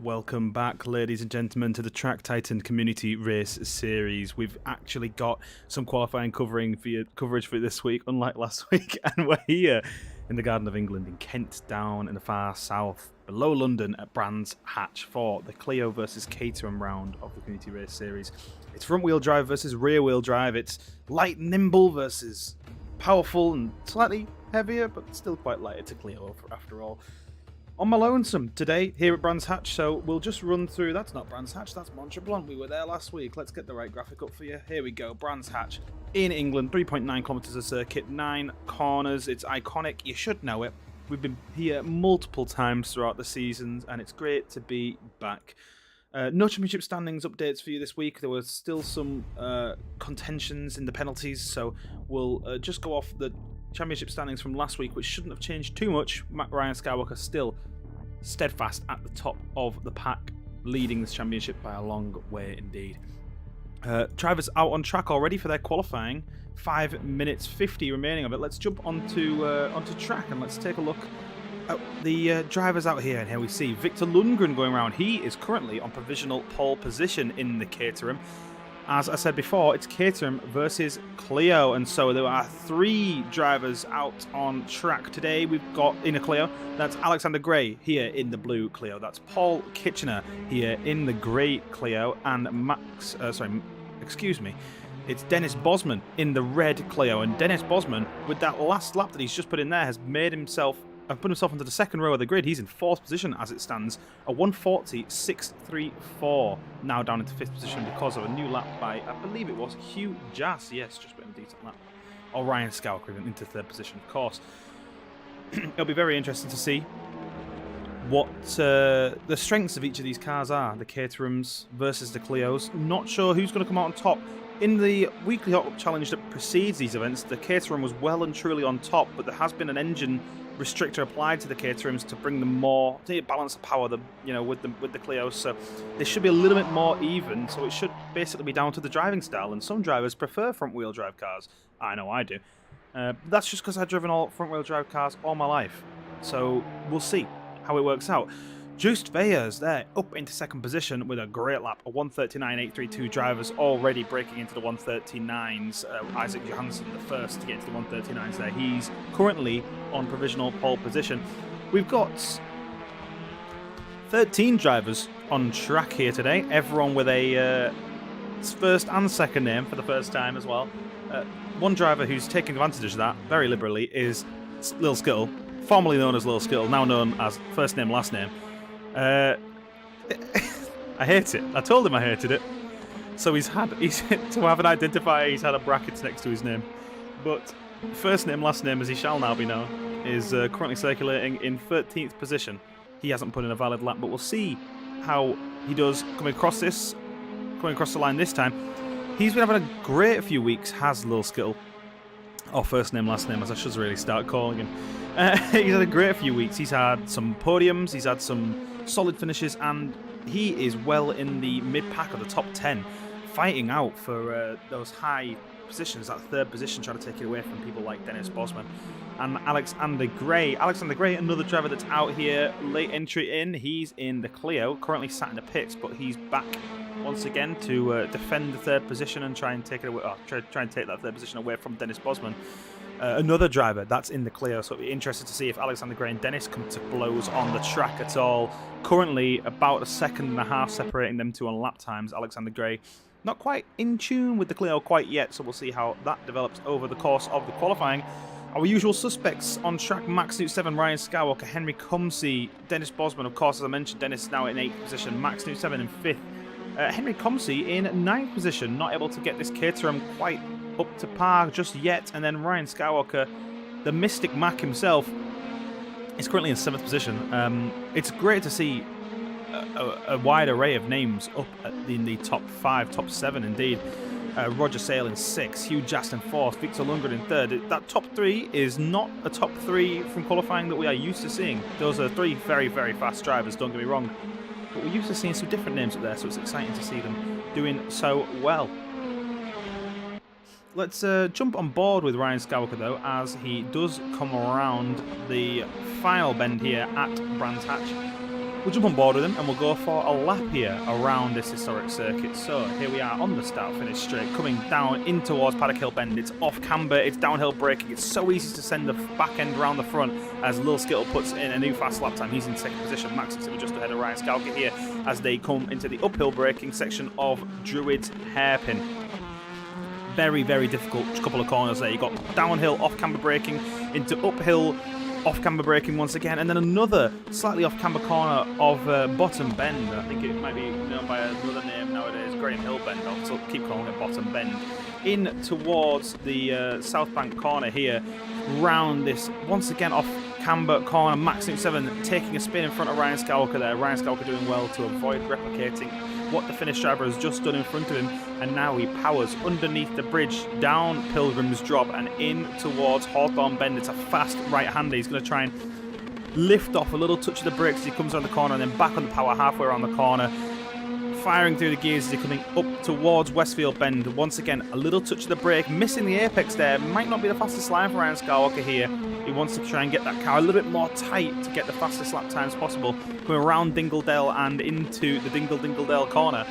Welcome back, ladies and gentlemen, to the Track Titan Community Race Series. We've actually got some qualifying coverage for this week, unlike last week, and we're here in the Garden of England in Kent, down in the far south, below London at Brands Hatch for the Clio versus Caterham round of the Community Race Series. It's front-wheel drive versus rear-wheel drive. It's light and nimble versus powerful and slightly heavier, but still quite lighter to Clio after all. On my lonesome today here at Brands Hatch, so we'll just run through. That's not Brands Hatch, that's Montreblon. We were there last week. Let's get the right graphic up for you. Here we go. Brands Hatch in England, 3.9 kilometers of circuit, 9 corners. It's iconic. You should know it. We've been here multiple times throughout the seasons, and it's great to be back. No championship standings updates for you this week. There were still some contentions in the penalties, so we'll just go off the championship standings from last week, which shouldn't have changed too much. Ryan Skywalker still steadfast at the top of the pack, leading this championship by a long way indeed. Drivers out on track already for their qualifying. 5 minutes 50 remaining of it. Let's jump onto track and let's take a look at the drivers out here. And here we see Victor Lundgren going around. He is currently on provisional pole position in the Caterham. As I said before, it's Caterham versus Clio, and so there are 3 drivers out on track today. We've got in a Clio, that's Alexander Gray here in the blue Clio. That's Paul Kitchener here in the grey Clio, and it's Dennis Bosman in the red Clio. And Dennis Bosman, with that last lap that he's just put in there, has put himself into the second row of the grid. He's in 4th position as it stands, a 1:40.634, now down into 5th position because of a new lap by, I believe it was Hugh Jass. Yes, just a bit of a decent lap. Or Ryan Skywalker into 3rd position, of course. It'll be very interesting to see what the strengths of each of these cars are. The Caterhams versus the Clios. Not sure who's going to come out on top. In the weekly hot challenge that precedes these events, the Caterham was well and truly on top, but there has been an engine restrictor applied to the Caterhams to bring them more, to balance the power, with the Clios. So they should be a little bit more even. So it should basically be down to the driving style. And some drivers prefer front-wheel drive cars. I know I do. That's just because I've driven all front-wheel drive cars all my life. So we'll see how it works out. Just Veyers there, up into 2nd position with a great lap, a 1:39.832. Drivers already breaking into the 1:39s. Isaac Johansson, the first to get to the 1:39s there. He's currently on provisional pole position. We've got 13 drivers on track here today, everyone with a first and second name for the first time as well. One driver who's taking advantage of that very liberally is Lil Skittle, formerly known as Lil Skittle, now known as first name, last name. I hate it. I told him I hated it. So he's to have an identifier, he's had a bracket next to his name. But first name, last name, as he shall now be known, is currently circulating in 13th position. He hasn't put in a valid lap, but we'll see how he does coming across the line this time. He's been having a great few weeks, has Lil Skittle. Or first name, last name, as I should really start calling him. He's had a great few weeks. He's had some podiums, he's had some solid finishes, and he is well in the mid-pack of the top 10, fighting out for those high positions, that 3rd position, trying to take it away from people like Dennis Bosman. And Alexander Gray, another driver that's out here, late entry in. He's in the Clio, currently sat in the pits, but he's back once again to defend the 3rd position and try and take it away. Try and take that 3rd position away from Dennis Bosman. Another driver that's in the Clio, so it'll be interesting to see if Alexander Gray and Dennis come to blows on the track at all. Currently, about 1.5 seconds separating them two on lap times. Alexander Gray not quite in tune with the Clio quite yet, so we'll see how that develops over the course of the qualifying. Our usual suspects on track: Max Newt 7, Ryan Skywalker, Henry Comsey, Dennis Bosman, of course, as I mentioned. Dennis now in 8th position, Max Newt 7 in 5th. Henry Comsey in 9th position, not able to get this Caterham quite up to par just yet. And then Ryan Skywalker, the Mystic Mac himself, is currently in 7th position. It's great to see a wide array of names up in the top 5, top 7 indeed. Roger Sale in 6th, Hugh Jass in 4th, Victor Lundgren in 3rd. That top 3 is not a top 3 from qualifying that we are used to seeing. Those are 3 very, very fast drivers, don't get me wrong. But we're used to seeing some different names up there, so it's exciting to see them doing so well. Let's jump on board with Ryan Skywalker, though, as he does come around the final bend here at Brands Hatch. we'll jump on board with him and we'll go for a lap here around this historic circuit. So here we are on the start-finish straight, coming down in towards Paddock Hill Bend. It's off camber, it's downhill braking. It's so easy to send the back end around the front as Lil Skittle puts in a new fast lap time. He's in second position. Max is just ahead of Ryan Scalca here as they come into the uphill braking section of Druid's Hairpin. Very, very difficult couple of corners there. You got downhill off camber braking into uphill off camber braking once again, and then another slightly off camber corner of Bottom Bend. I think it might be known by another name nowadays, Graham Hill Bend. I'll still keep calling it Bottom Bend. In towards the South Bank corner here, round this once again off camber corner. Max Newt 7 taking a spin in front of Ryan Scalca there. Ryan Scalca doing well to avoid replicating what the Finnish driver has just done in front of him, and now he powers underneath the bridge, down Pilgrim's Drop and in towards Hawthorne Bend. It's a fast right-hander. He's going to try and lift off a little touch of the brakes as he comes around the corner, and then back on the power halfway around the corner, firing through the gears as he's coming up towards Westfield Bend. Once again, a little touch of the brake, missing the apex there. Might not be the fastest line for Ryan Skywalker here. He wants to try and get that car a little bit more tight to get the fastest lap times possible. Coming around Dingledale and into the Dingledale corner.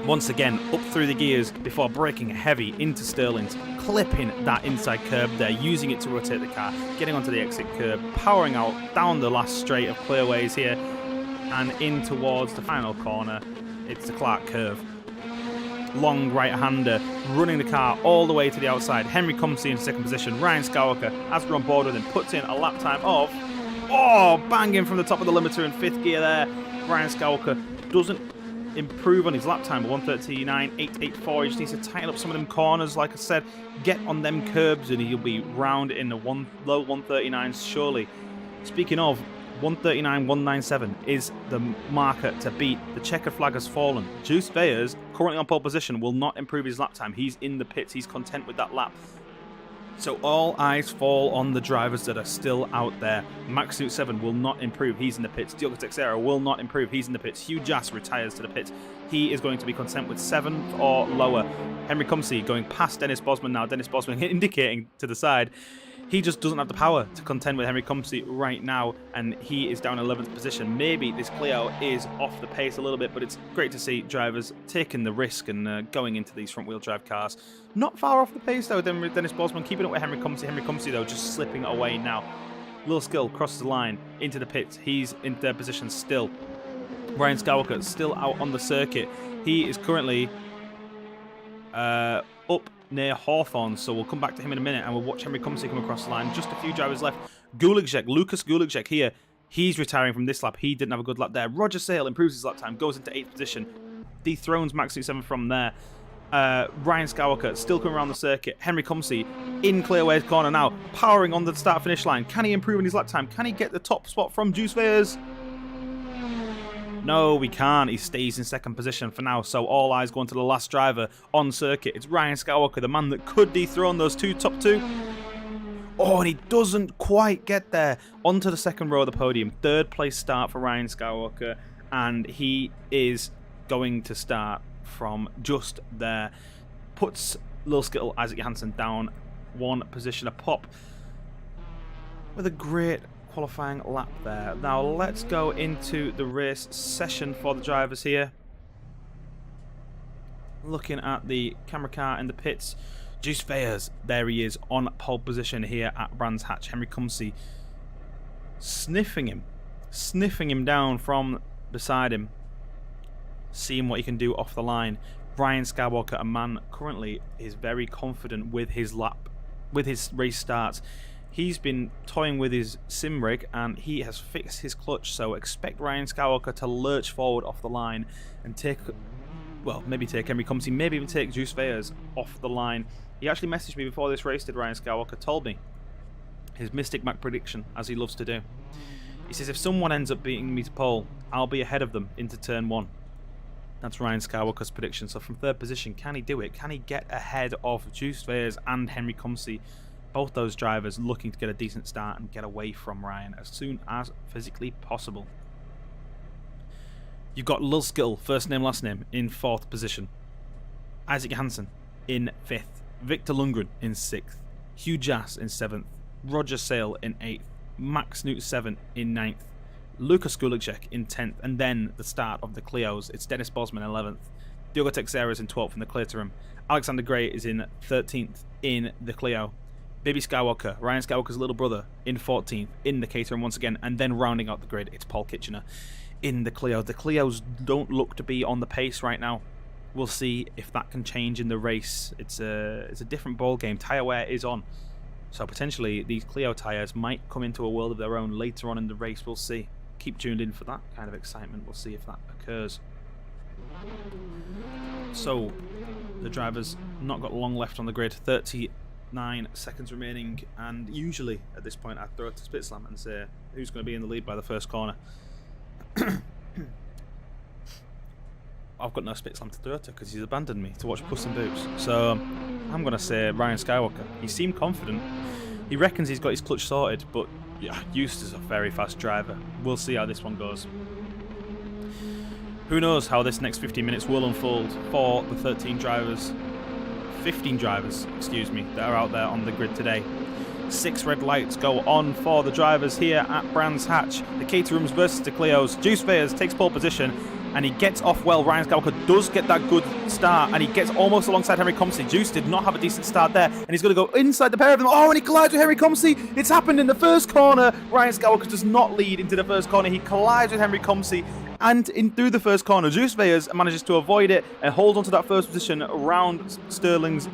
Once again, up through the gears before braking heavy into Stirling's, clipping that inside curb there, using it to rotate the car, getting onto the exit curb, powering out down the last straight of Clearways here, and in towards the final corner. It's the Clark curve. Long right-hander, running the car all the way to the outside. Henry Comsey in second position. Ryan Skywalker, as we're on board with him, puts in a lap time of... Oh, banging from the top of the limiter in fifth gear there. Ryan Skywalker doesn't improve on his lap time, 1:39.884. He just needs to tighten up some of them corners, like I said, get on them curbs, and he'll be round in the low 139s surely. Speaking of, 139.197 is the marker to beat. The checkered flag has fallen. Juice Bayers, currently on pole position, will not improve his lap time. He's in the pits. He's content with that lap. So all eyes fall on the drivers that are still out there. Max Newt 7 will not improve. He's in the pits. Diogo Texera will not improve. He's in the pits. Hugh Jass retires to the pits. He is going to be content with 7th or lower. Henry Comsey going past Dennis Bosman now. Dennis Bosman indicating to the side. He just doesn't have the power to contend with Henry Comsey right now, and he is down 11th position. Maybe this Clio is off the pace a little bit, but it's great to see drivers taking the risk and going into these front-wheel drive cars. Not far off the pace, though, Dennis Bosman keeping up with Henry Comsey. Henry Comsey, though, just slipping away now. Lil Skill crosses the line into the pits. He's in third position still. Ryan Skywalker still out on the circuit. He is currently up near Hawthorne, so we'll come back to him in a minute and we'll watch Henry Comsey come across the line. Just a few drivers left. Lucas Guliczek here, he's retiring from this lap. He didn't have a good lap there. Roger Sale improves his lap time, goes into 8th position, dethrones Max Newt 7 from there. Ryan Skywalker still coming around the circuit. Henry Comsey in Clearways corner now, powering on the start-finish line. Can he improve in his lap time? Can he get the top spot from Juice Vayers? No, we can't. He stays in second position for now, so all eyes go on to the last driver on circuit. It's Ryan Skywalker, the man that could dethrone those top two. Oh, and he doesn't quite get there. Onto the second row of the podium. Third place start for Ryan Skywalker, and he is going to start from just there. Puts Lil Skittle, Isaac Johansson down one position a pop with a great qualifying lap there. Now let's go into the race session for the drivers here. Looking at the camera car in the pits, Juice Vayers, there he is on pole position here at Brands Hatch. Henry Comsey sniffing him down from beside him, seeing what he can do off the line. Ryan Skywalker, a man currently is very confident with his race starts. He's been toying with his sim rig and he has fixed his clutch, so expect Ryan Skywalker to lurch forward off the line and maybe take Henry Comsey, maybe even take Juice Vayers off the line. He actually messaged me before this race, Ryan Skywalker told me his Mystic Mac prediction, as he loves to do. He says, if someone ends up beating me to pole, I'll be ahead of them into turn 1. That's Ryan Skywalker's prediction. So from third position, can he do it? Can he get ahead of Juice Vayers and Henry Comsey? Both those drivers looking to get a decent start and get away from Ryan as soon as physically possible. You've got Lil Skittle, first name, last name, in 4th position. Isaac Johansson in 5th. Victor Lundgren in 6th. Hugh Jass in 7th. Roger Sale in 8th. Max Newt 7 in 9th. Lucas Gulicek in 10th, and then the start of the Clios. It's Dennis Bosman 11th. Diogo Teixeira is in 12th in the Caterham. Alexander Gray is in 13th in the Clio. Baby Skywalker, Ryan Skywalker's little brother, in 14th in the Caterham once again, and then rounding out the grid, it's Paul Kitchener in the Clio. The Clios don't look to be on the pace right now. We'll see if that can change in the race. It's a different ball game. Tyre wear is on, so potentially these Clio tyres might come into a world of their own later on in the race. We'll see. Keep tuned in for that kind of excitement. We'll see if that occurs. So the driver's not got long left on the grid. 39 seconds remaining, and usually at this point I'd throw it to Spit Slam and say who's going to be in the lead by the first corner. I've got no Spit Slam to throw to because he's abandoned me to watch Puss in Boots. So I'm going to say Ryan Skywalker. He seemed confident. He reckons he's got his clutch sorted, but yeah, Eustace is a very fast driver. We'll see how this one goes. Who knows how this next 15 minutes will unfold for the 15 drivers, excuse me, that are out there on the grid today. 6 red lights go on for the drivers here at Brands Hatch. The Caterhams versus the Clios. Juice Fayers takes pole position, and he gets off well. Ryan Skywalker does get that good start, and he gets almost alongside Henry Comsey. Juice did not have a decent start there, and he's going to go inside the pair of them. Oh, and he collides with Henry Comsey. It's happened in the first corner. Ryan Skywalker does not lead into the first corner. He collides with Henry Comsey, and through the first corner, Juice Fayers manages to avoid it and holds onto that first position around Sterling's,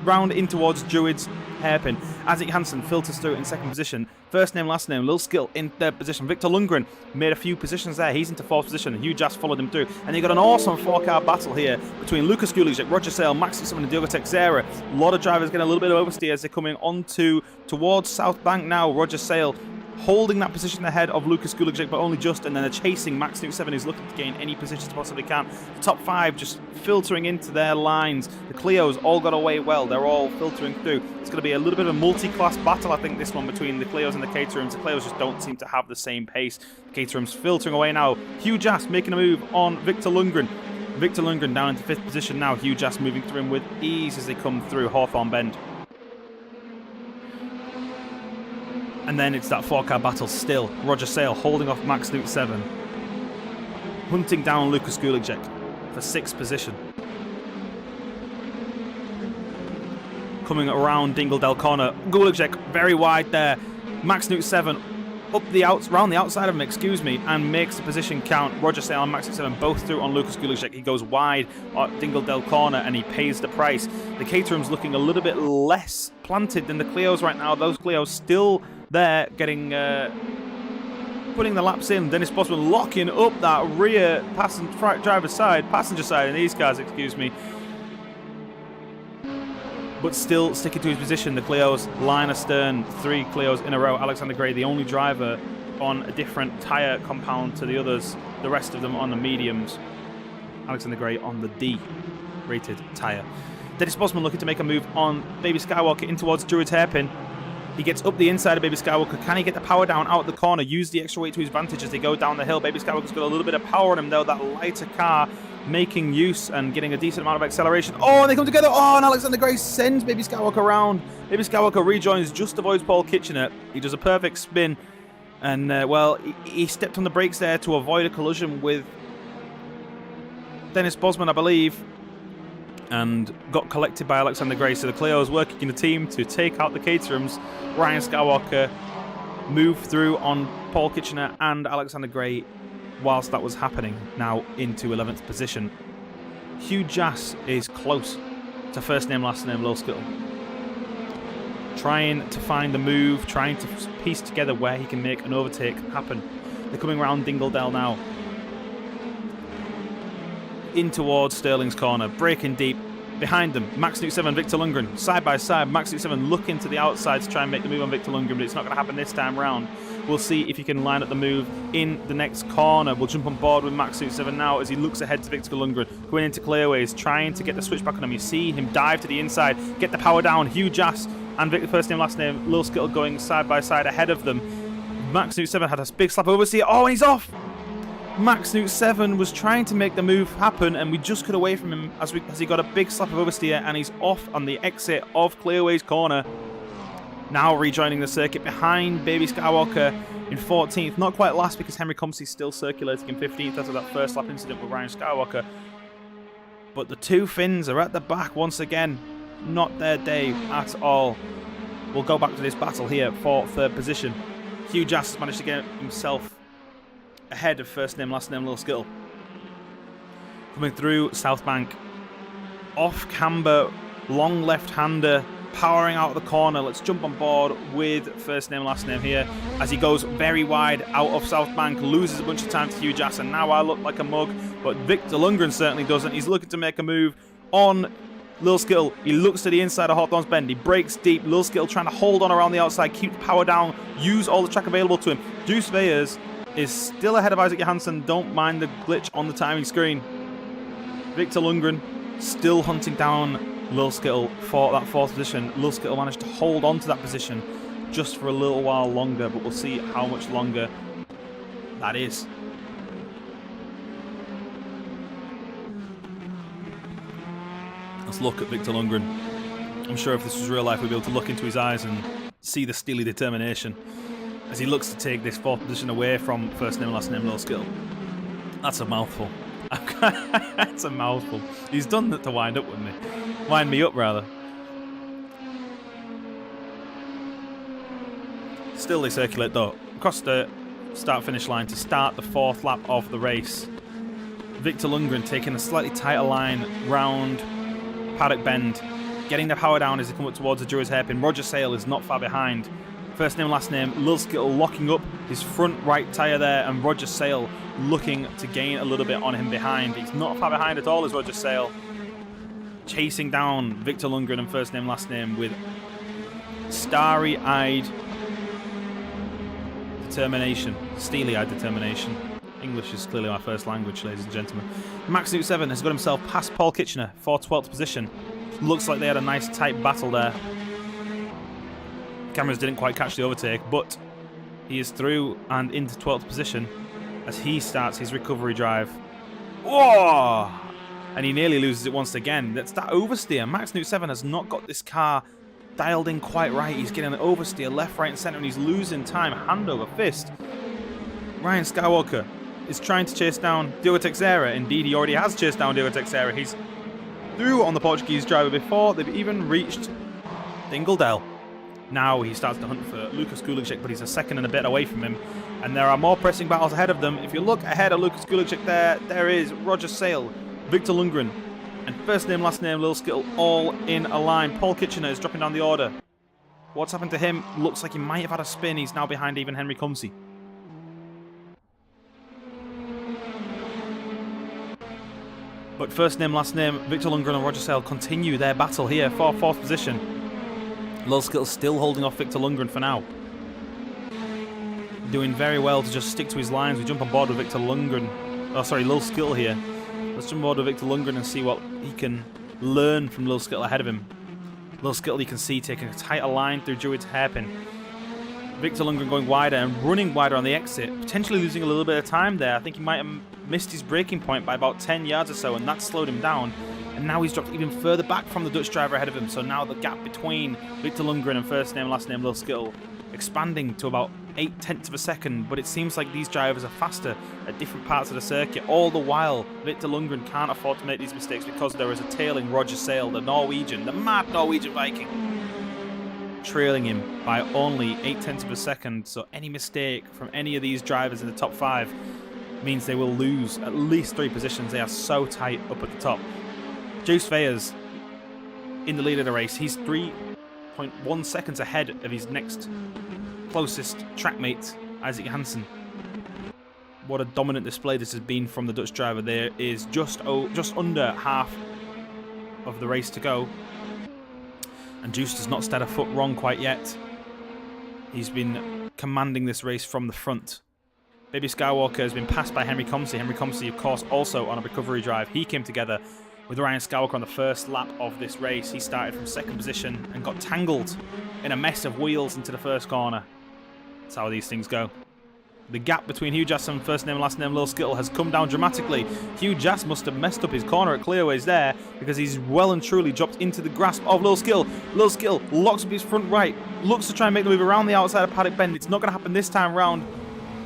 round in towards Druid's hairpin. Isaac Hansen filters through in second position. First name, last name, Lil Skill in third position. Victor Lundgren made a few positions there. He's into fourth position. Hugh Jass followed him through. And you got an awesome 4-car battle here between Lucas Gulicek, Roger Sale, Max Sussman and Diogo Teixeira. A lot of drivers getting a little bit of oversteer as they're coming towards South Bank now. Roger Sale holding that position ahead of Lucas Gulicek, but only just, and then they're chasing Max Newt 7, who's looking to gain any positions possibly can. The top 5 just filtering into their lines. The Clios all got away well. They're all filtering through. It's going to be a little bit of a multi-class battle, I think, this one between the Clios and the Caterhams. The Clios just don't seem to have the same pace. The Caterhams filtering away now. Hugh Jass making a move on Victor Lundgren. Victor Lundgren down into 5th position now. Hugh Jass moving through him with ease as they come through Hawthorne Bend. And then it's that 4-car battle still. Roger Sale holding off Max Newt 7. Hunting down Lucas Gulicek for 6th position. Coming around Dingledale corner. Gulicek very wide there. Max Newt 7 round the outside of him, and makes the position count. Roger Sale and Max Newt 7 both through on Lucas Gulicek. He goes wide at Dingledale corner and he pays the price. The Caterham's looking a little bit less planted than the Clios right now. Those Clios still there getting putting the laps in. Dennis Bosman locking up that rear passenger side in these cars, but still sticking to his position. The Clios line astern, 3 Clios in a row. Alexander Gray, the only driver on a different tyre compound to the others, the rest of them on the mediums. Alexander Gray on the D rated tyre. Dennis Bosman looking to make a move on Baby Skywalker in towards Druid's hairpin. He gets up the inside of Baby Skywalker. Can he get the power down out the corner? Use the extra weight to his advantage as they go down the hill. Baby Skywalker's got a little bit of power on him, though. That lighter car making use and getting a decent amount of acceleration. Oh, and they come together. Oh, and Alexander Gray sends Baby Skywalker around. Baby Skywalker rejoins, just avoids Paul Kitchener. He does a perfect spin. And, well, he stepped on the brakes there to avoid a collision with Dennis Bosman, I believe, and got collected by Alexander Gray. So the Clio's working in a team to take out the Caterhams. Ryan Skywalker moved through on Paul Kitchener and Alexander Gray whilst that was happening, now into 11th position. Hugh Jass is close to first name, last name, Lil Skittle. Trying to find the move, trying to piece together where he can make an overtake happen. They're coming around Dingledale now. In towards Sterling's corner, braking deep. Behind them, Max Newt 7, Victor Lundgren, side by side. Max Newt 7 looking to the outside to try and make the move on Victor Lundgren, but it's not going to happen this time round. We'll see if he can line up the move in the next corner. We'll jump on board with Max Newt 7 now as he looks ahead to Victor Lundgren, going into clearways, trying to get the switch back on him. You see him dive to the inside, get the power down. Hugh Jass and Victor, first name, last name, Lil Skittle going side by side ahead of them. Max Newt 7 had a big slap oversteer. Oh, and he's off! Max Newt 7 was trying to make the move happen, and we just cut away from him as he got a big slap of oversteer, and he's off on the exit of Clearways corner. Now rejoining the circuit behind Baby Skywalker in 14th. Not quite last because Henry Comsey's still circulating in 15th after that first lap incident with Ryan Skywalker. But the two Finns are at the back once again. Not their day at all. We'll go back to this battle here for third position. Hugh Jass has managed to get himself ahead of first name, last name, Lil Skittle. Coming through South Bank. Off camber, long left-hander, powering out of the corner. Let's jump on board with first name, last name here as he goes very wide out of South Bank, loses a bunch of time to Hugh Jass, and now I look like a mug, but Victor Lundgren certainly doesn't. He's looking to make a move on Lil Skittle. He looks to the inside of Hawthorne's Bend. He breaks deep. Lil Skittle trying to hold on around the outside, keep the power down, use all the track available to him. Juice Veyers is still ahead of Isaac Johansson. Don't mind the glitch on the timing screen. Victor Lundgren still hunting down Lil Skittle for that fourth position. Lil Skittle managed to hold on to that position just for a little while longer, but we'll see how much longer that is. Let's look at Victor Lundgren. I'm sure if this was real life, we'd be able to look into his eyes and see the steely determination as he looks to take this fourth position away from first name and last name Lil Skittle. That's a mouthful. That's a mouthful. He's done that to wind up, wouldn't he? Wind me up, rather. Still they circulate, though, across the start-finish line to start the fourth lap of the race. Victor Lundgren taking a slightly tighter line round Paddock Bend, getting the power down as they come up towards the Drury's hairpin. Roger Sale is not far behind. First name, last name, Lil Skittle locking up his front right tyre there, and Roger Sale looking to gain a little bit on him behind. He's not far behind at all, is Roger Sale. Chasing down Victor Lundgren and first name, last name with starry-eyed determination. Steely-eyed determination. English is clearly my first language, ladies and gentlemen. Max Newt 7 has got himself past Paul Kitchener for 12th position. Looks like they had a nice tight battle there. Cameras didn't quite catch the overtake, but he is through and into 12th position as he starts his recovery drive. Whoa! And he nearly loses it once again. That's that oversteer. Max Newt 7 has not got this car dialed in quite right. He's getting an oversteer left, right, and centre, and he's losing time hand over fist. Ryan Skywalker is trying to chase down Diogo Teixeira. Indeed, he already has chased down Diogo Teixeira. He's through on the Portuguese driver before they've even reached Dingledale. Now he starts to hunt for Lukas Kulicek, but he's a second and a bit away from him. And there are more pressing battles ahead of them. If you look ahead of Lukas Kulicek there is Roger Sale, Victor Lundgren, and first name, last name, Lil Skittle, all in a line. Paul Kitchener is dropping down the order. What's happened to him? Looks like he might have had a spin. He's now behind even Henry Comsey. But first name, last name, Victor Lundgren and Roger Sale continue their battle here for fourth position. Lil Skittle still holding off Victor Lundgren for now. Doing very well to just stick to his lines. We jump on board with Victor Lundgren. Oh, sorry, Lil Skittle here. Let's jump on board with Victor Lundgren and see what he can learn from Lil Skittle ahead of him. Lil Skittle, you can see, taking a tighter line through Druid's hairpin. Victor Lundgren going wider and running wider on the exit, potentially losing a little bit of time there. I think he might have missed his braking point by about 10 yards or so, and that slowed him down. And now he's dropped even further back from the Dutch driver ahead of him, so now the gap between Victor Lundgren and first name, last name, Lil Skittle expanding to about 0.8 of a second, but it seems like these drivers are faster at different parts of the circuit. All the while, Victor Lundgren can't afford to make these mistakes because there is a tailing Roger Sale, the Norwegian, the mad Norwegian Viking, trailing him by only 0.8 of a second. So any mistake from any of these drivers in the top 5 means they will lose at least 3 positions. They are so tight up at the top. Juice Veyers in the lead of the race. He's 3.1 seconds ahead of his next closest trackmate, Isaac Johansson. What a dominant display this has been from the Dutch driver. There is just under half of the race to go, and Juice does not stand a foot wrong quite yet. He's been commanding this race from the front. Baby Skywalker has been passed by Henry Comsey. Henry Comsey, of course, also on a recovery drive. He came together with Ryan Skywalker on the first lap of this race. He started from second position and got tangled in a mess of wheels into the first corner. That's how these things go. The gap between Hugh Jass and first name and last name Lil Skittle has come down dramatically. Hugh Jass must have messed up his corner at Clearways there because he's well and truly dropped into the grasp of Lil Skittle. Lil Skittle locks up his front right, looks to try and make the move around the outside of Paddock Bend. It's not going to happen this time round,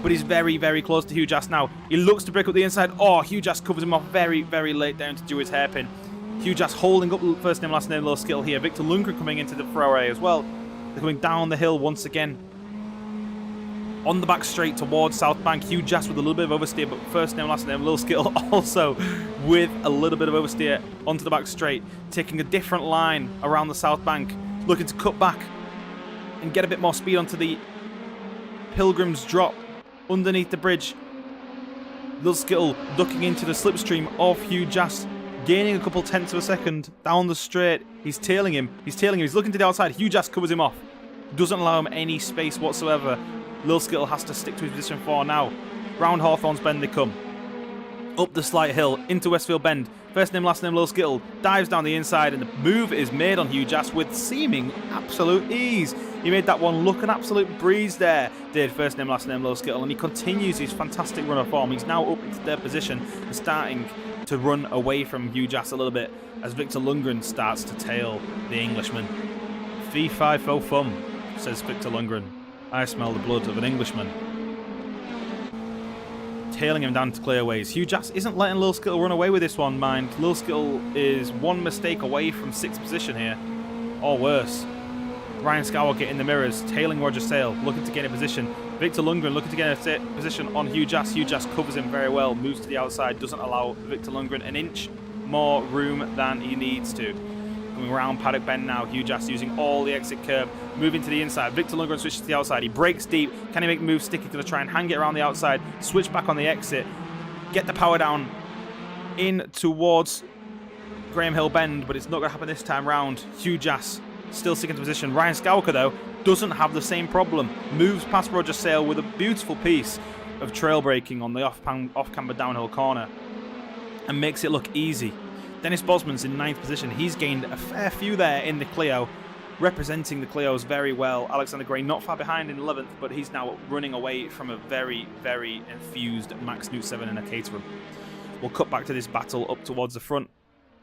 but he's very, very close to Hugh Jass now. He looks to break up the inside. Oh, Hugh Jass covers him off very, very late down to do his hairpin. Hugh Jass holding up first name, last name Lil Skittle here. Victor Lundgren coming into the foray as well. They're coming down the hill once again. On the back straight towards South Bank, Hugh Jass with a little bit of oversteer, but first name, last name, Lil Skittle also with a little bit of oversteer onto the back straight, taking a different line around the South Bank, looking to cut back and get a bit more speed onto the Pilgrim's Drop underneath the bridge. Lil Skittle ducking into the slipstream of Hugh Jass, gaining a couple tenths of a second down the straight. He's tailing him. He's looking to the outside. Hugh Jass covers him off. Doesn't allow him any space whatsoever. Lil Skittle has to stick to his position 4 now. Round Hawthorns Bend they come. Up the slight hill into Westfield Bend. First name, last name, Lil Skittle dives down the inside, and the move is made on Hugh Jass with seeming absolute ease. He made that one look an absolute breeze there, did first name, last name, Lil Skittle, and he continues his fantastic run of form. He's now up into third position and starting to run away from Hugh Jass a little bit as Victor Lundgren starts to tail the Englishman. Fee fi fo fum, says Victor Lundgren. I smell the blood of an Englishman. Tailing him down to Clearways. Hugh Jass isn't letting Lil Skittle run away with this one, mind. Lil Skittle is one mistake away from 6th position here, or worse. Ryan Skywalker in the mirrors, tailing Roger Sale, looking to get in position. Victor Lundgren looking to get a position on Hugh Jass. Hugh Jass covers him very well, moves to the outside, doesn't allow Victor Lundgren an inch more room than he needs to. Coming around Paddock Bend now, Hugh Jass using all the exit curve, moving to the inside. Victor Lundgren switches to the outside. He breaks deep. Can he make the move sticky? Going to try and hang it around the outside, switch back on the exit, get the power down in towards Graham Hill Bend, but it's not going to happen this time round. Hugh Jass still sticking to position. Ryan Skywalker, though, doesn't have the same problem. Moves past Roger Sale with a beautiful piece of trail braking on the off-camber downhill corner and makes it look easy. Dennis Bosman's in 9th position. He's gained a fair few there in the Clio, representing the Clios very well. Alexander Gray not far behind in 11th, but he's now running away from a very, very infused Max Newt 7 in a Caterham. We'll cut back to this battle up towards the front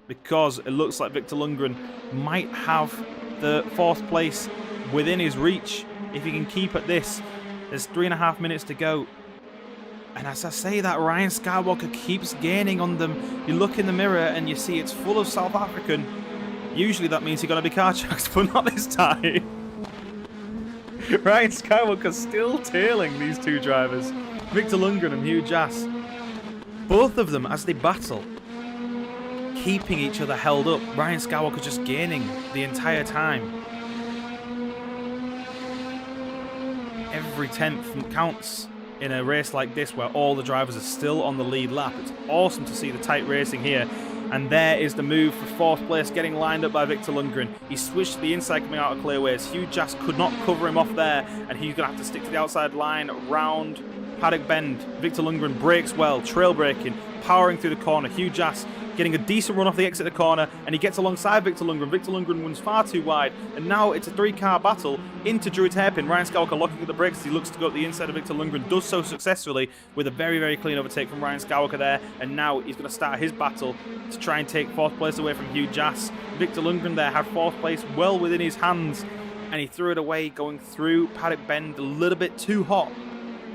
because it looks like Victor Lundgren might have the 4th place within his reach if he can keep at this. There's 3.5 minutes to go. And as I say that, Ryan Skywalker keeps gaining on them. You look in the mirror and you see it's full of South African. Usually that means you're going to be car tracked, but not this time. Ryan Skywalker's still tailing these two drivers, Victor Lundgren and Hugh Jass. Both of them, as they battle, keeping each other held up. Ryan Skywalker just gaining the entire time. Every 10th counts in a race like this where all the drivers are still on the lead lap. It's awesome to see the tight racing here. And there is the move for 4th place, getting lined up by Victor Lundgren. He switched to the inside coming out of Clearways. Hugh Jass could not cover him off there, and he's going to have to stick to the outside line round Paddock Bend. Victor Lundgren brakes well, trail braking, powering through the corner. Hugh Jass getting a decent run off the exit of the corner, and he gets alongside Victor Lundgren. Victor Lundgren runs far too wide, and now it's a 3-car battle into Druid's hairpin. Ryan Skywalker locking at the brakes as he looks to go up the inside of Victor Lundgren. Does so successfully with a very, very clean overtake from Ryan Skywalker there, and now he's going to start his battle to try and take 4th place away from Hugh Jass. Victor Lundgren there had 4th place well within his hands, and he threw it away going through Paddock Bend a little bit too hot,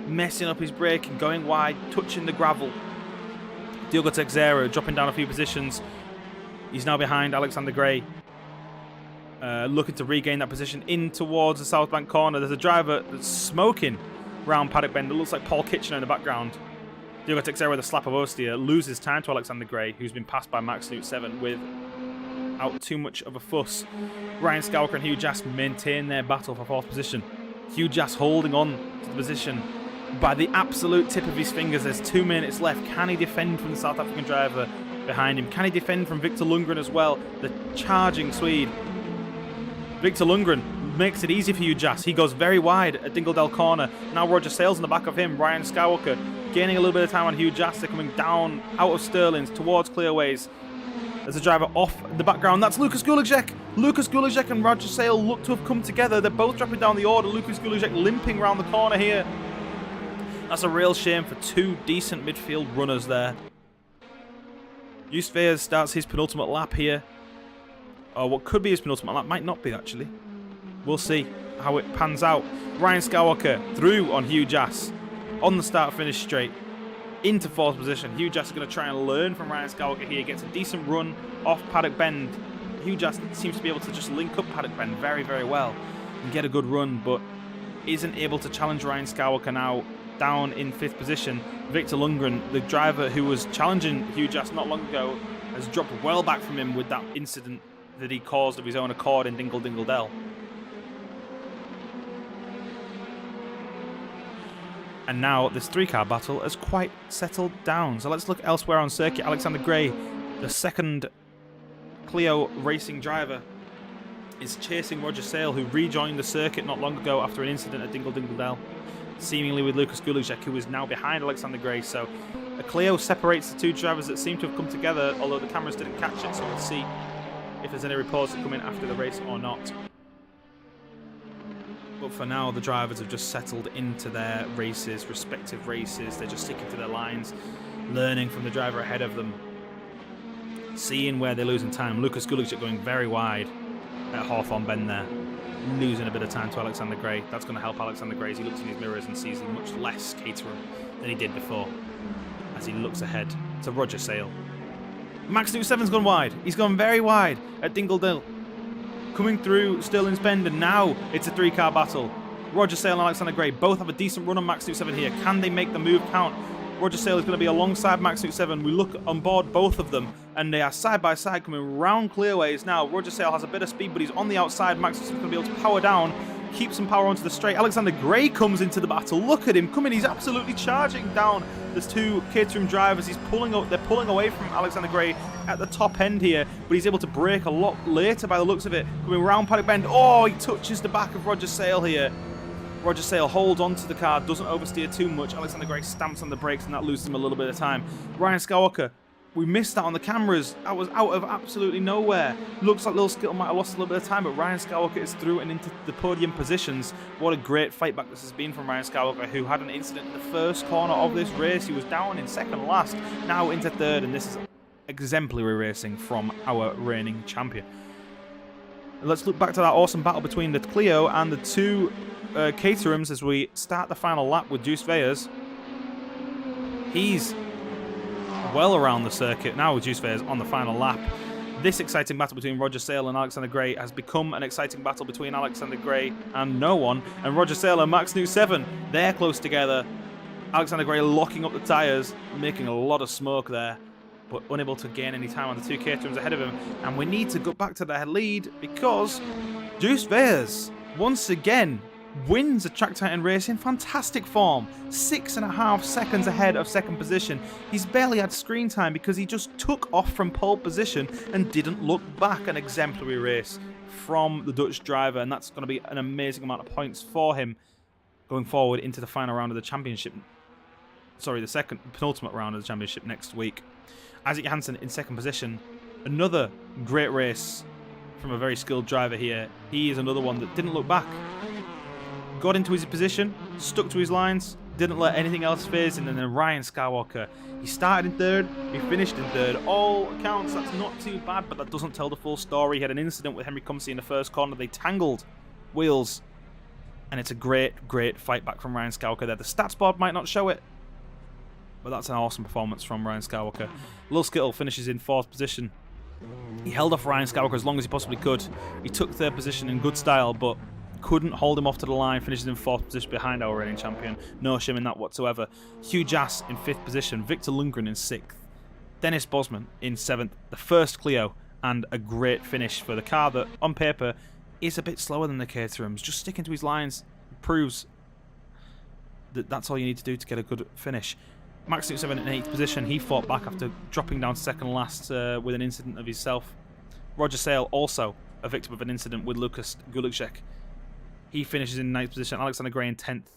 messing up his braking, going wide, touching the gravel. Diogo Texeira dropping down a few positions. He's now behind Alexander Gray, looking to regain that position in towards the South Bank corner. There's a driver that's smoking round Paddock Bend. It looks like Paul Kitchener in the background. Diogo Texeira with a slap of oversteer loses time to Alexander Gray, who's been passed by Max Newt 7 without too much of a fuss. Ryan Skywalker and Hugh Jass maintain their battle for 4th position. Hugh Jass holding on to the position by the absolute tip of his fingers. There's 2 minutes left. Can he defend from the South African driver behind him? Can he defend from Victor Lundgren as well, the charging Swede? Victor Lundgren makes it easy for Hugh Jass. He goes very wide at Dingledale corner. Now Roger Sales in the back of him. Ryan Skywalker gaining a little bit of time on Hugh Jass. They're coming down out of Stirling's towards Clearways. There's a driver off in the background. That's Lucas Gulacek. Lucas Gulacek and Roger Sale look to have come together. They're both dropping down the order. Lucas Gulacek limping around the corner here. That's a real shame for two decent midfield runners there. Justvejers starts his penultimate lap here. Or what could be his penultimate lap, might not be actually. We'll see how it pans out. Ryan Skywalker through on Hugh Jass on the start-finish straight into 4th position. Hugh Jass is going to try and learn from Ryan Skywalker here. Gets a decent run off Paddock Bend. Hugh Jass seems to be able to just link up Paddock Bend very, very well and get a good run, but isn't able to challenge Ryan Skywalker now. Down in 5th position, Victor Lundgren, the driver who was challenging Hugh Jass not long ago, has dropped well back from him with that incident that he caused of his own accord in Dingle Dingle Dell. And now this 3-car battle has quite settled down. So let's look elsewhere on circuit. Alexander Gray, the 2nd Clio racing driver, is chasing Roger Sale, who rejoined the circuit not long ago after an incident at Dingle Dingle Dell, seemingly with Lucas Gulicek, who is now behind Alexander Gray. So a Clio separates the two drivers that seem to have come together, although the cameras didn't catch it, so we'll see if there's any reports that come in after the race or not. But for now, the drivers have just settled into their races, respective races. They're just sticking to their lines, learning from the driver ahead of them, seeing where they're losing time. Lucas Gulicek going very wide at Hawthorne Bend there, losing a bit of time to Alexander Gray. That's going to help Alexander Gray as he looks in his mirrors and sees much less Caterham than he did before, as he looks ahead to Roger Sale. Max New 7's gone wide. He's gone very wide at Dingle Dill. Coming through Stirling's Bend, and now it's a 3-car battle. Roger Sale and Alexander Gray both have a decent run on Max New 7 here. Can they make the move count? Roger Sale is going to be alongside Max New 7. We look on board both of them, and they are side by side coming round clearways now. Roger Sale has a bit of speed, but he's on the outside. Max New 7 is going to be able to power down, keep some power onto the straight. Alexander Gray comes into the battle. Look at him coming. He's absolutely charging down. There's two Caterham drivers. They're pulling away from Alexander Gray at the top end here, but he's able to brake a lot later by the looks of it. Coming round Paddock Bend. Oh, he touches the back of Roger Sale here. Roger Sale holds onto the car, doesn't oversteer too much. Alexander Gray stamps on the brakes, and that loses him a little bit of time. Ryan Skywalker, we missed that on the cameras. That was out of absolutely nowhere. Looks like Lil Skittle might have lost a little bit of time, but Ryan Skywalker is through and into the podium positions. What a great fight back this has been from Ryan Skywalker, who had an incident in the first corner of this race. He was down in 2nd last, now into 3rd, and this is exemplary racing from our reigning champion. Let's look back to that awesome battle between the Clio and the two Caterhams as we start the final lap with Justvejers. He's well around the circuit now with Justvejers on the final lap. This exciting battle between Roger Sale and Alexander Gray has become an exciting battle between Alexander Gray and no one, and Roger Sale and Max New 7. They're close together. Alexander Gray locking up the tyres, making a lot of smoke there, but unable to gain any time on the two Caterhams ahead of him. And we need to go back to their lead because Justvejers once again wins a Track Titan race in fantastic form. 6.5 seconds ahead of 2nd position. He's barely had screen time because he just took off from pole position and didn't look back. An exemplary race from the Dutch driver, and that's going to be an amazing amount of points for him going forward into the final round of the championship. Sorry, the penultimate round of the championship next week. Isaac Hansen in 2nd position. Another great race from a very skilled driver here. He is another one that didn't look back. Got into his position, stuck to his lines, didn't let anything else phase him. And then Ryan Skywalker, he started in 3rd, he finished in 3rd. All accounts, that's not too bad, but that doesn't tell the full story. He had an incident with Henry Comsey in the first corner. They tangled wheels, and it's a great fight back from Ryan Skywalker there. The stats board might not show it, but that's an awesome performance from Ryan Skywalker. Lil Skittle finishes in 4th position. He held off Ryan Skywalker as long as he possibly could. He took 3rd position in good style, but couldn't hold him off to the line, finishes in 4th position behind our reigning champion. No shame in that whatsoever. Hugh Jass in 5th position, Victor Lundgren in 6th, Dennis Bosman in 7th, the first Clio, and a great finish for the car that, on paper, is a bit slower than the Caterhams. Just sticking to his lines proves that that's all you need to do to get a good finish. Max New 7 in 8th position, he fought back after dropping down 2nd last with an incident of himself. Roger Sale also a victim of an incident with Lucas Gulicek. He finishes in 9th position. Alexander Gray in 10th,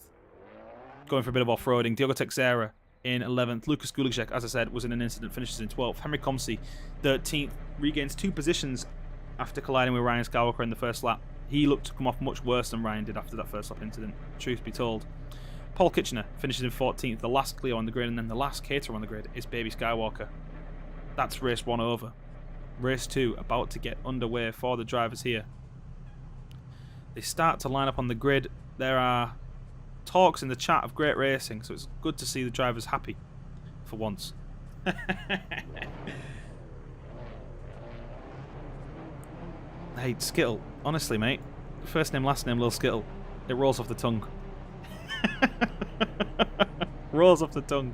going for a bit of off-roading. Diogo Teixeira in 11th. Lucas Gulicek, as I said, was in an incident, finishes in 12th. Henry Comsey, 13th, regains 2 positions after colliding with Ryan Skywalker in the first lap. He looked to come off much worse than Ryan did after that first lap incident, truth be told. Paul Kitchener finishes in 14th, the last Clio on the grid, and then the last Caterham on the grid is Baby Skywalker. That's race 1 over. Race 2 about to get underway for the drivers here. They start to line up on the grid. There are talks in the chat of great racing, so it's good to see the drivers happy for once. Hey, Skittle, honestly, mate, first name, last name, Lil Skittle, it rolls off the tongue. Rolls off the tongue.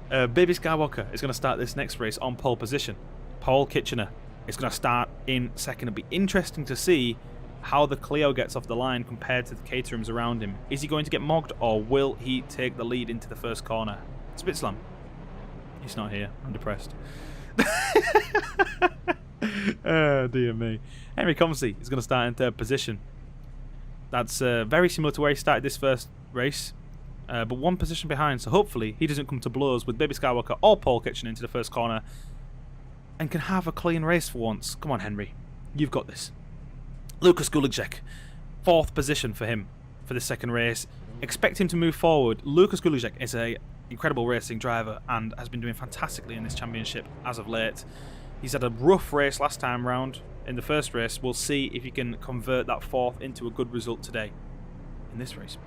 Baby Skywalker is going to start this next race on pole position. Paul Kitchener is going to start in second. It'll be interesting to see how the Clio gets off the line compared to the Caterhams around him. Is he going to get mogged, or will he take the lead into the first corner? Spit Slam. He's not here. I'm depressed. Oh, dear me. Henry Comsey is going to start in third position. That's very similar to where he started this first race, but one position behind, so hopefully he doesn't come to blows with Baby Skywalker or Paul Kitchener into the first corner and can have a clean race for once. Come on, Henry. You've got this. Lucas Gulajek, fourth position for him for this second race. Expect him to move forward. Lucas Gulajek is an incredible racing driver and has been doing fantastically in this championship as of late. He's had a rough race last time round in the first race. We'll see if he can convert that fourth into a good result today in this race.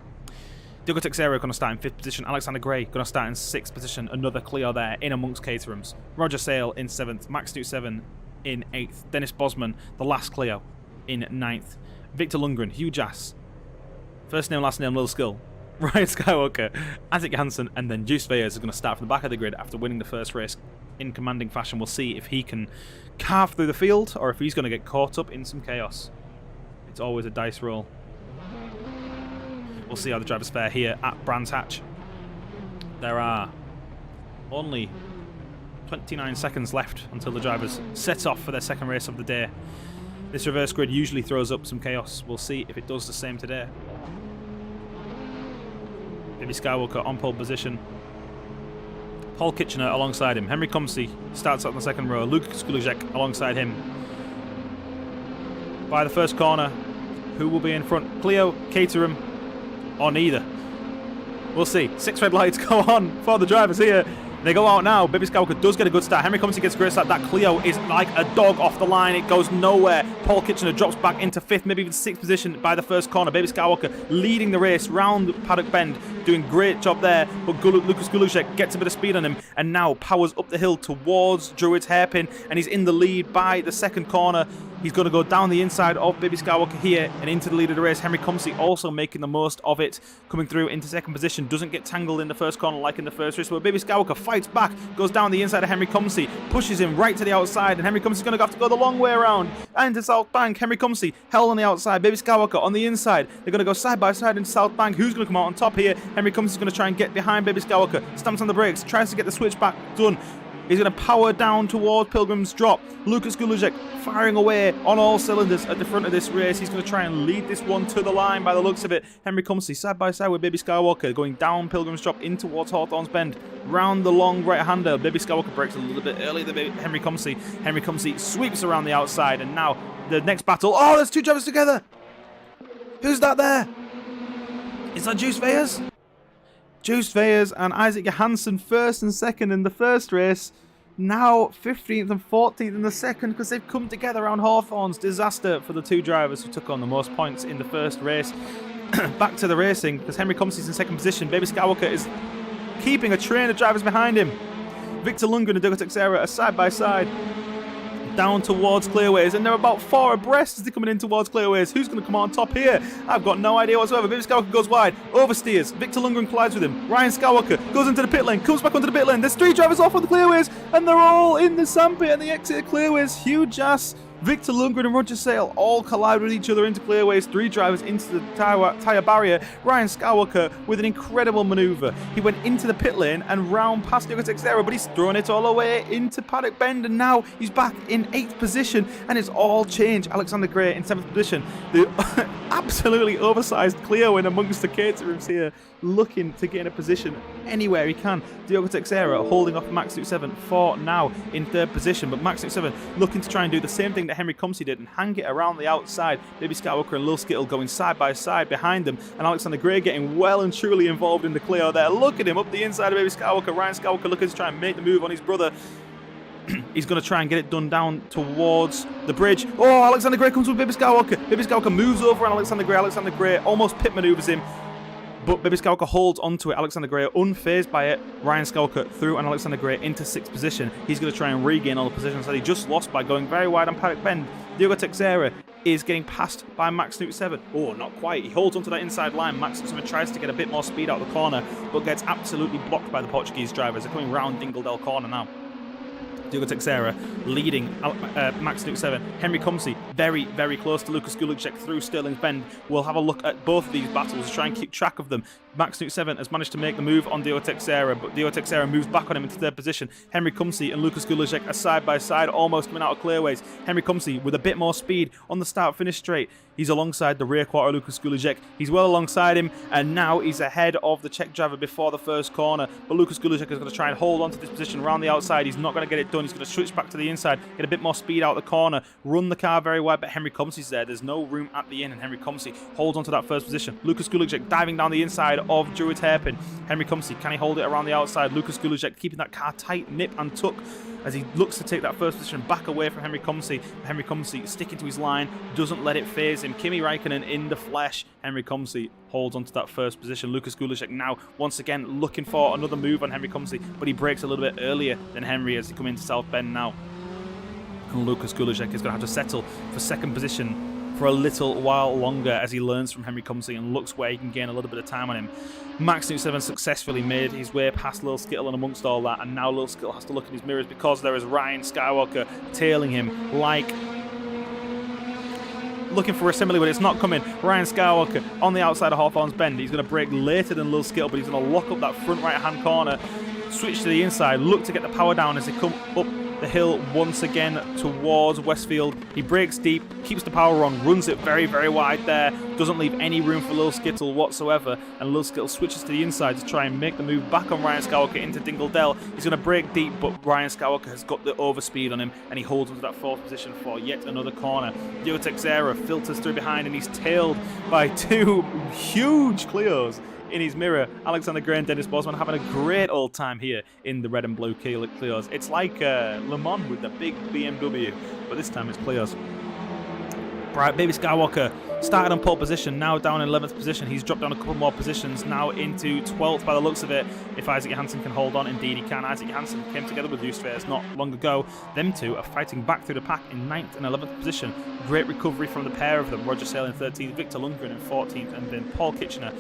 Diogo Texeira going to start in 5th position. Alexander Gray going to start in 6th position. Another Clio there in amongst Caterhams. Roger Sale in 7th. Max Newt 7 in 8th. Dennis Bosman, the last Clio, in 9th. Victor Lundgren, Hugh Jass. First name, last name, Lil Skull. Ryan Skywalker, Isaac Johansson, and then Juice Veyers is going to start from the back of the grid after winning the first race in commanding fashion. We'll see if he can carve through the field or if he's going to get caught up in some chaos. It's always a dice roll. We'll see how the drivers fare here at Brands Hatch. There are only 29 seconds left until the drivers set off for their second race of the day. This reverse grid usually throws up some chaos. We'll see if it does the same today. Baby Skywalker on pole position. Paul Kitchener alongside him. Henry Comsey starts up in the second row. Lucas Gulajek alongside him. By the first corner, who will be in front? Clio, Caterham, or neither? We'll see. 6 red lights go on for the drivers here. They go out now. Baby Skywalker does get a good start. Henry Comsey gets a great start. That Clio is like a dog off the line. It goes nowhere. Paul Kitchener drops back into 5th, maybe even 6th position by the first corner. Baby Skywalker leading the race round Paddock Bend. Doing great job there. But Lucas Gulajek gets a bit of speed on him and now powers up the hill towards Druid's hairpin. And he's in the lead by the second corner. He's going to go down the inside of Baby Skywalker here and into the lead of the race. Henry Comsey also making the most of it. Coming through into second position. Doesn't get tangled in the first corner like in the first race. But Baby Skywalker fights back. Goes down the inside of Henry Comsey. Pushes him right to the outside. And Henry Comsey's going to have to go the long way around. And to South Bank. Henry Comsey held on the outside. Baby Skywalker on the inside. They're going to go side by side into South Bank. Who's going to come out on top here? Henry Comsey's going to try and get behind Baby Skywalker. Stamps on the brakes. Tries to get the switch back done. He's going to power down towards Pilgrim's Drop. Lucas Gulajek firing away on all cylinders at the front of this race. He's going to try and lead this one to the line by the looks of it. Henry Comsey side by side with Baby Skywalker going down Pilgrim's Drop in towards Hawthorne's Bend. Round the long right-hander. Baby Skywalker breaks a little bit earlier than Henry Comsey. Henry Comsey sweeps around the outside, and now the next battle. Oh, there's 2 drivers together. Who's that there? Is that Juice Veyers? Juice Veyers and Isaac Johansson first and second in the first race. Now 15th and 14th in the second because they've come together around Hawthorne's. Disaster for the 2 drivers who took on the most points in the first race. Back to the racing because Henry Comsey's in second position. Baby Skywalker is keeping a train of drivers behind him. Victor Lundgren and Diogo Texeira are side by side. Down towards Clearways, and they're about 4 abreast as they're coming in towards Clearways. Who's going to come on top here? I've got no idea whatsoever. Baby Skywalker goes wide, oversteers. Victor Lundgren collides with him. Ryan Skywalker goes into the pit lane, comes back onto the pit lane. There's 3 drivers off on the Clearways, and they're all in the sandpit and the exit of Clearways. Hugh Jass, Victor Lundgren and Roger Sale all collide with each other into Clearways. 3 drivers into the tyre barrier. Ryan Skywalker with an incredible manoeuvre. He went into the pit lane and round past Diogo Texeira, but he's thrown it all the way into Paddock Bend, and now he's back in 8th position, and it's all changed. Alexander Gray in 7th position. The absolutely oversized Clio in amongst the Caterhams here, looking to get in a position anywhere he can. Diogo Texeira holding off Max Newt 7 for now in 3rd position, but Max Newt 7 looking to try and do the same thing that Henry Comsey did and hang it around the outside. Baby Skywalker and Lil Skittle going side by side behind them, and Alexander Gray getting well and truly involved in the Clio there. Look at him up the inside of Baby Skywalker. Ryan Skywalker looking to try and make the move on his brother. He's going to try and get it done down towards the bridge. Oh, Alexander Gray comes with Baby Skywalker. Baby Skywalker moves over on Alexander Gray. Alexander Gray almost pit maneuvers him, but Baby Skywalker holds onto it. Alexander Gray unfazed by it. Ryan Skywalker through and Alexander Gray into 6th position. He's going to try and regain all the positions that he just lost by going very wide on Paddock Bend. Diogo Teixeira is getting passed by Max Snoot 7. Oh, not quite. He holds onto that inside line. Max Snoot 7 tries to get a bit more speed out of the corner, but gets absolutely blocked by the Portuguese drivers. They're coming round Dingle corner now. Diogo Teixeira leading Max Snoot 7. Henry Comsey very, very close to Lucas Gulacek through Stirling's Bend. We'll have a look at both of these battles, try and keep track of them. Max Snoot 7 has managed to make the move on Diogo Teixeira, but Diogo Teixeira moves back on him into 3rd position. Henry Comsey and Lucas Gulacek are side by side, almost coming out of clearways. Henry Comsey with a bit more speed on the start-finish straight. He's alongside the rear quarter Lucas Gulacek. He's well alongside him, and now he's ahead of the Czech driver before the first corner. But Lucas Gulacek is going to try and hold on to this position around the outside. He's not going to get it done. He's going to switch back to the inside, get a bit more speed out the corner, run the car very wide, but Henry Comsey's there. There's no room at the end, and Henry Comsey holds on to that 1st position. Lucas Gulacek diving down the inside of Druid Hairpin. Henry Comsey, can he hold it around the outside? Lucas Gulacek keeping that car tight, nip and tuck, as he looks to take that 1st position back away from Henry Comsey. Henry Comsey sticking to his line, doesn't let it phase him. Kimi Räikkönen in the flesh. Henry Comsey holds onto that 1st position. Lucas Gulacek now once again looking for another move on Henry Comsey, but he breaks a little bit earlier than Henry as he come into South Bend now. And Lucas Gulacek is going to have to settle for 2nd position for a little while longer as he learns from Henry Comsey and looks where he can gain a little bit of time on him. Max Snoot 7 successfully made his way past Lil Skittle and amongst all that, and now Lil Skittle has to look in his mirrors because there is Ryan Skywalker tailing him like looking for a simile, but it's not coming. Ryan Skywalker on the outside of Hawthorne's Bend. He's going to brake later than Lil Skittle, but he's going to lock up that front right-hand corner, switch to the inside, look to get the power down as they come up the hill once again towards Westfield. He brakes deep, keeps the power on, runs it very, very wide there, doesn't leave any room for Lil Skittle whatsoever, and Lil Skittle switches to the inside to try and make the move back on Ryan Skywalker into Dingle Dell. He's going to brake deep, but Ryan Skywalker has got the overspeed on him, and he holds onto that 4th position for yet another corner. Diogo Teixeira filters through behind, and he's tailed by 2 huge Clios in his mirror. Alexander Gray and Dennis Bosman having a great old time here in the red and blue Clios. It's like Le Mans with the big BMW, but this time it's Clios. Right, Baby Skywalker started on pole position, now down in 11th position. He's dropped down a couple more positions, now into 12th by the looks of it. If Isaac Johansson can hold on, indeed he can. Isaac Johansson came together with Justveers not long ago. Them two are fighting back through the pack in 9th and 11th position. Great recovery from the pair of them. Roger Sale in 13th, Victor Lundgren in 14th, and then Paul Kitchener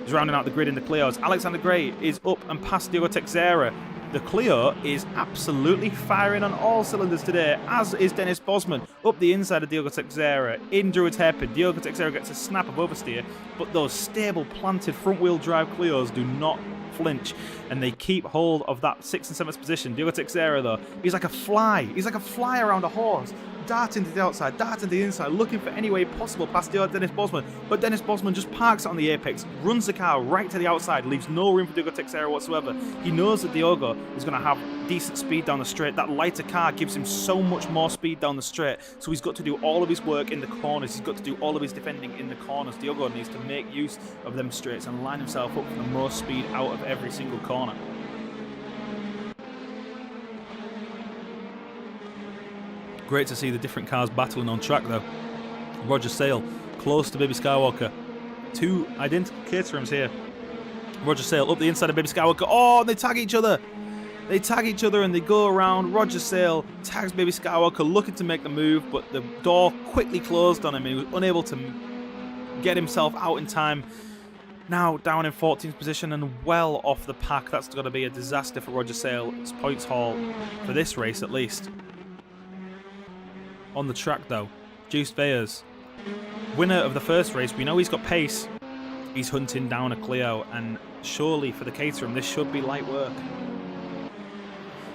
is rounding out the grid in the Clios. Alexander Gray is up and past Diogo Teixeira. The Clio is absolutely firing on all cylinders today, as is Dennis Bosman up the inside of Diogo Teixeira in Druid's hairpin. Diogo Teixeira gets a snap of oversteer, but those stable planted front wheel drive Clios do not flinch, and they keep hold of that 6th and 7th position. Diogo Teixeira though, he's like a fly. He's like a fly around a horse, darting to the outside, darting to the inside, looking for any way possible past Dennis Bosman. But Dennis Bosman just parks it on the apex, runs the car right to the outside, leaves no room for Diogo Teixeira whatsoever. He knows that Diogo is going to have decent speed down the straight. That lighter car gives him so much more speed down the straight, so he's got to do all of his work in the corners. He's got to do all of his defending in the corners. Diogo needs to make use of them straights and line himself up for the most speed out of every single corner. Great to see the different cars battling on track though. Roger Sale close to Baby Skywalker. 2 identical Caterhams here. Roger Sale up the inside of Baby Skywalker. Oh, and they tag each other. They tag each other and they go around. Roger Sale tags Baby Skywalker, looking to make the move, but the door quickly closed on him. He was unable to get himself out in time. Now down in 14th position and well off the pack. That's going to be a disaster for Roger Sale's points haul for this race at least. On the track though, Justveers, winner of the first race. We know he's got pace. He's hunting down a Clio, and surely for the Caterham this should be light work.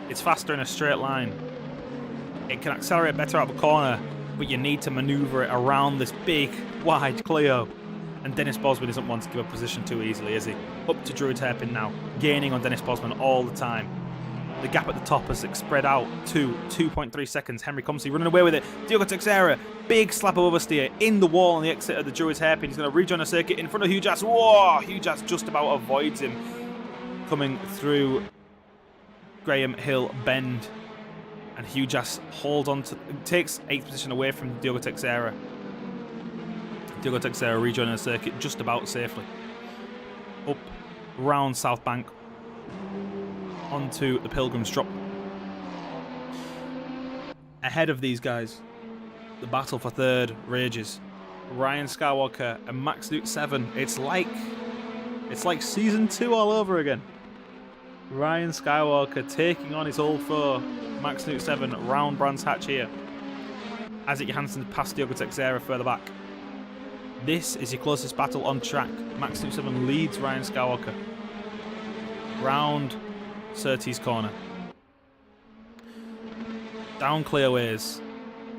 It's faster in a straight line. It can accelerate better out of the corner, but you need to manoeuvre it around this big, wide Clio. And Dennis Bosman isn't one to give up position too easily, is he? Up to Druid Hairpin now, gaining on Dennis Bosman all the time. The gap at the top has spread out to 2.3 seconds. Henry Comsey running away with it. Diogo Teixeira, big slap of oversteer in the wall on the exit of the Druids hairpin. He's going to rejoin the circuit in front of Hugh Jass. Whoa! Hugh Jass just about avoids him coming through Graham Hill Bend. And Hugh Jass holds on to, takes 8th position away from Diogo Teixeira. Diogo Teixeira rejoining the circuit just about safely. Up, round South Bank, onto the Pilgrims Drop. Ahead of these guys, the battle for 3rd rages. Ryan Skywalker and Max Newt 7. It's like season 2 all over again. Ryan Skywalker taking on his old foe, Max Newt 7, round Brands Hatch here. Isaac Johansson past Diogo Teixeira further back. This is your closest battle on track. Max Newt 7 leads Ryan Skywalker. Round Surtees corner. Down Clearways.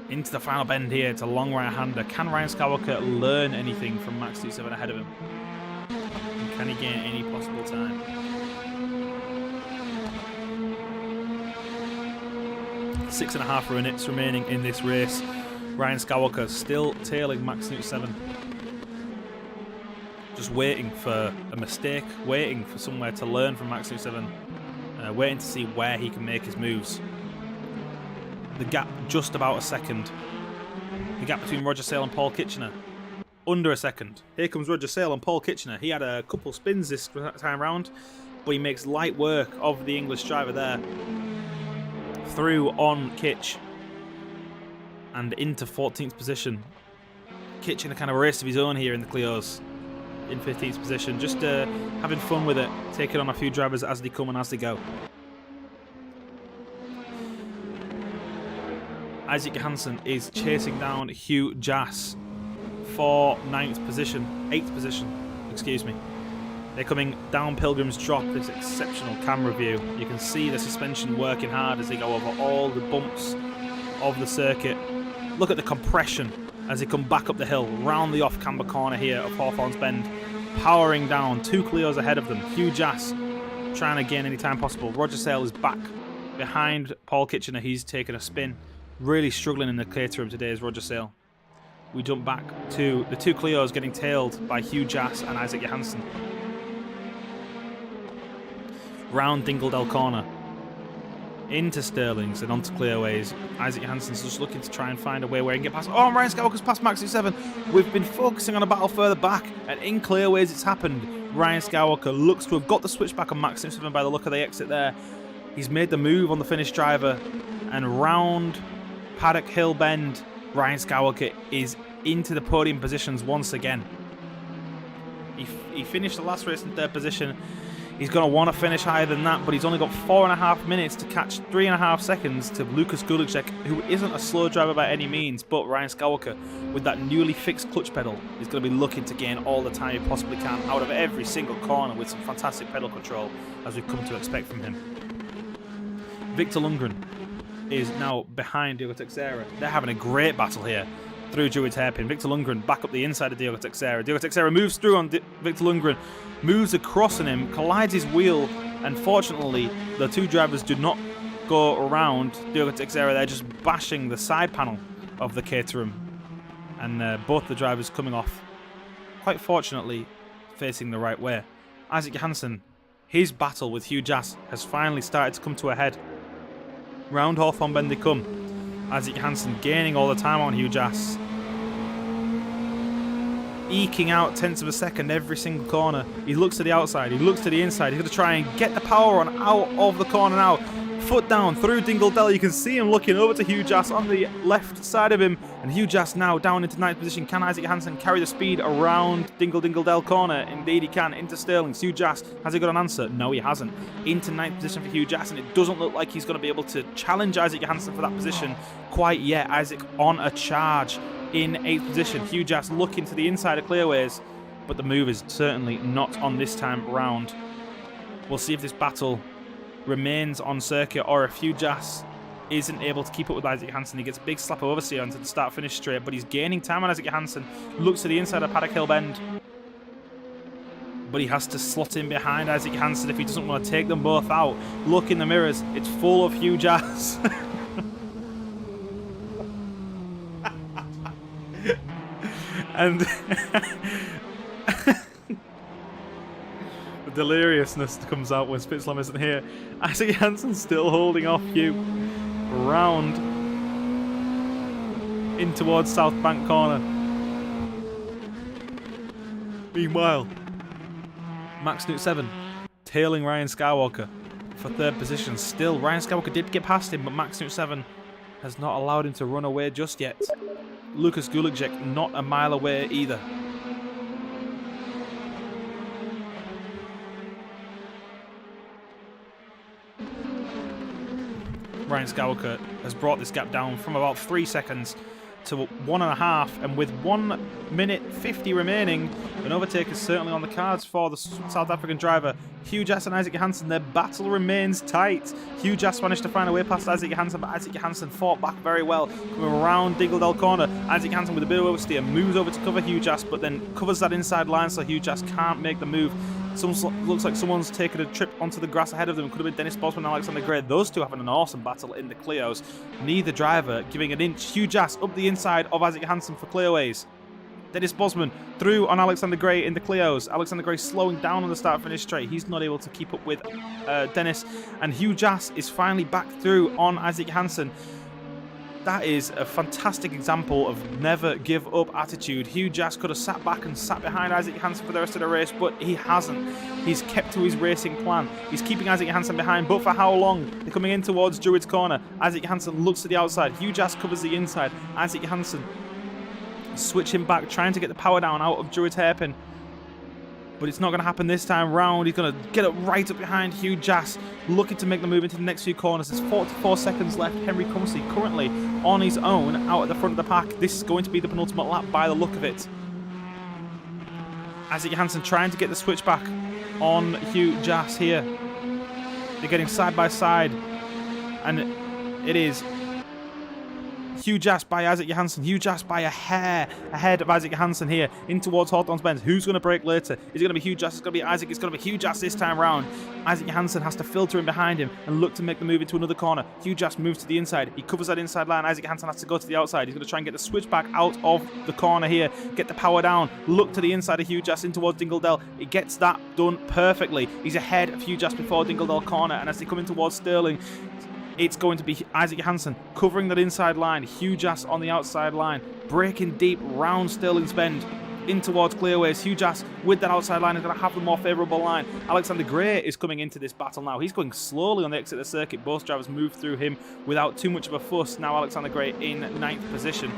Into the final bend here. It's a long right-hander. Can Ryan Skywalker learn anything from Max Newt 7 ahead of him? And can he gain any possible time? 6.5 minutes remaining in this race. Ryan Skywalker still tailing Max Newt 7. Just waiting for a mistake, waiting for somewhere to learn from Max Newt 7, waiting to see where he can make his moves. The gap just about a second. The gap between Roger Sale and Paul Kitchener, under a second. Here comes Roger Sale and Paul Kitchener. He had a couple spins this time round, but he makes light work of the English driver there. Through on Kitch and into 14th position. Kitchener kind of a race of his own here in the Clios. In 15th position, just having fun with it, taking on a few drivers as they come and as they go. Isaac Johansson is chasing down Hugh Jass for 8th position, excuse me. They're coming down Pilgrim's Drop, this exceptional camera view. You can see the suspension working hard as they go over all the bumps of the circuit. Look at the compression as they come back up the hill, round the off-camber corner here of Hawthorne's Bend, powering down, 2 Clios ahead of them. Hugh Jass trying to gain any time possible. Roger Sale is back behind Paul Kitchener. He's taken a spin. Really struggling in the Caterham today is Roger Sale. We jump back to the 2 Clios getting tailed by Hugh Jass and Isaac Johansson. Round Dingledell corner. Into Stirlings and onto Clearways. Isaac Johansson's just looking to try and find a way where he can get past. Oh, Ryan Skywalker's past Max Newt 7. We've been focusing on a battle further back, and in Clearways it's happened. Ryan Skywalker looks to have got the switchback on Max Newt 7 by the look of the exit there. He's made the move on the Finnish driver, and round Paddock Hill Bend, Ryan Skywalker is into the podium positions once again. He finished the last race in 3rd position. He's going to want to finish higher than that, but he's only got 4.5 minutes to catch 3.5 seconds to Lukas Gulicek, who isn't a slow driver by any means, but Ryan Skywalker, with that newly fixed clutch pedal, is going to be looking to gain all the time he possibly can out of every single corner with some fantastic pedal control, as we've come to expect from him. Victor Lundgren is now behind Diogo Teixeira. They're having a great battle here through Druid's hairpin. Victor Lundgren back up the inside of Diogo Teixeira. Diogo Teixeira moves through on Victor Lundgren, moves across on him, collides his wheel, and fortunately the 2 drivers do not go around Diogo Teixeira. They're just bashing the side panel of the Caterham, and both the drivers coming off, quite fortunately, facing the right way. Isaac Johansson, his battle with Hugh Jass has finally started to come to a head. Round Hawthorne Bend they come. Isaac Johansson gaining all the time on Hugh Jass. Eking out 10ths of a second every single corner. He looks to the outside, he looks to the inside. He's going to try and get the power on out of the corner now. Foot down through Dingledell. You can see him looking over to Hugh Jass on the left side of him. And Hugh Jass now down into 9th position. Can Isaac Johansson carry the speed around Dingledell corner? Indeed he can. Into Stirlings. Hugh Jass, has he got an answer? No, he hasn't. Into 9th position for Hugh Jass, and it doesn't look like he's going to be able to challenge Isaac Johansson for that position quite yet. Isaac on a charge in 8th position. Hugh Jass looking to the inside of Clearways, but the move is certainly not on this time round. We'll see if this battle remains on circuit or if Hugh Jass isn't able to keep up with Isaac Johansson. He gets a big slap of oversteer onto the start-finish straight, but he's gaining time on Isaac Johansson. Looks to the inside of Paddock Hill Bend, but he has to slot in behind Isaac Hansen if he doesn't want to take them both out. Look in the mirrors, it's full of huge ass. And the deliriousness comes out when Spitzlam isn't here. Isaac Hansen's still holding off Hugh round in towards South Bank Corner. Meanwhile, Max Newt 7 tailing Ryan Skywalker for third position. Still, Ryan Skywalker did get past him, but Max Newt 7 has not allowed him to run away just yet. Lukas Gulacek not a mile away either. Ryan Skywalker has brought this gap down from about 3 seconds to 1.5, and with 1 minute 50 remaining, an overtake is certainly on the cards for the South African driver. Hugh Jass and Isaac Hansen, their battle remains tight. Hugh Jass managed to find a way past Isaac Hansen, but Isaac Hansen fought back very well. Coming around Dingledell Corner, Isaac Hansen with a bit of oversteer moves over to cover Hugh Jass, but then covers that inside line so Hugh Jass can't make the move. Looks like someone's taken a trip onto the grass ahead of them. Could have been Dennis Bosman and Alexander Gray. Those two having an awesome battle in the Clios. Neither driver giving an inch. Hugh Jass up the inside of Isaac Hansen for Clioways. Dennis Bosman through on Alexander Gray in the Clios. Alexander Gray slowing down on the start-finish straight. He's not able to keep up with Dennis. And Hugh Jass is finally back through on Isaac Hansen. That is a fantastic example of never give up attitude. Hugh Jass could have sat back and sat behind Isaac Hansen for the rest of the race, but he hasn't. He's kept to his racing plan. He's keeping Isaac Hansen behind, but for how long? They're coming in towards Druid's Corner. Isaac Hansen looks to the outside. Hugh Jass covers the inside. Isaac Hansen switching back, trying to get the power down out of Druid's hairpin. But it's not going to happen this time round. He's going to get it right up behind Hugh Jass, looking to make the move into the next few corners. There's 44 seconds left. Henry Cumsey currently on his own out at the front of the pack. This is going to be the penultimate lap by the look of it. Isaac Hansen trying to get the switch back on Hugh Jass here. They're getting side by side, and it is Hugh Jass by Isaac Hansen. Hugh Jass by a hair ahead of Isaac Hansen here in towards Hawthorne's Bend. Who's going to break later? Is it going to be Hugh Jass? It's going to be Isaac. It's going to be Hugh Jass this time round. Isaac Hansen has to filter in behind him and look to make the move into another corner. Hugh Jass moves to the inside. He covers that inside line. Isaac Hansen has to go to the outside. He's going to try and get the switch back out of the corner here. Get the power down. Look to the inside of Hugh Jass in towards Dingledell. He gets that done perfectly. He's ahead of Hugh Jass before Dingledell Corner, and as they come in towards Stirling, it's going to be Isaac Hansen covering that inside line. Hugh Jass on the outside line, breaking deep round Stirling's Bend in towards Clearways. Hugh Jass with that outside line is going to have the more favourable line. Alexander Gray is coming into this battle now. He's going slowly on the exit of the circuit. Both drivers move through him without too much of a fuss. Now Alexander Gray in 9th position.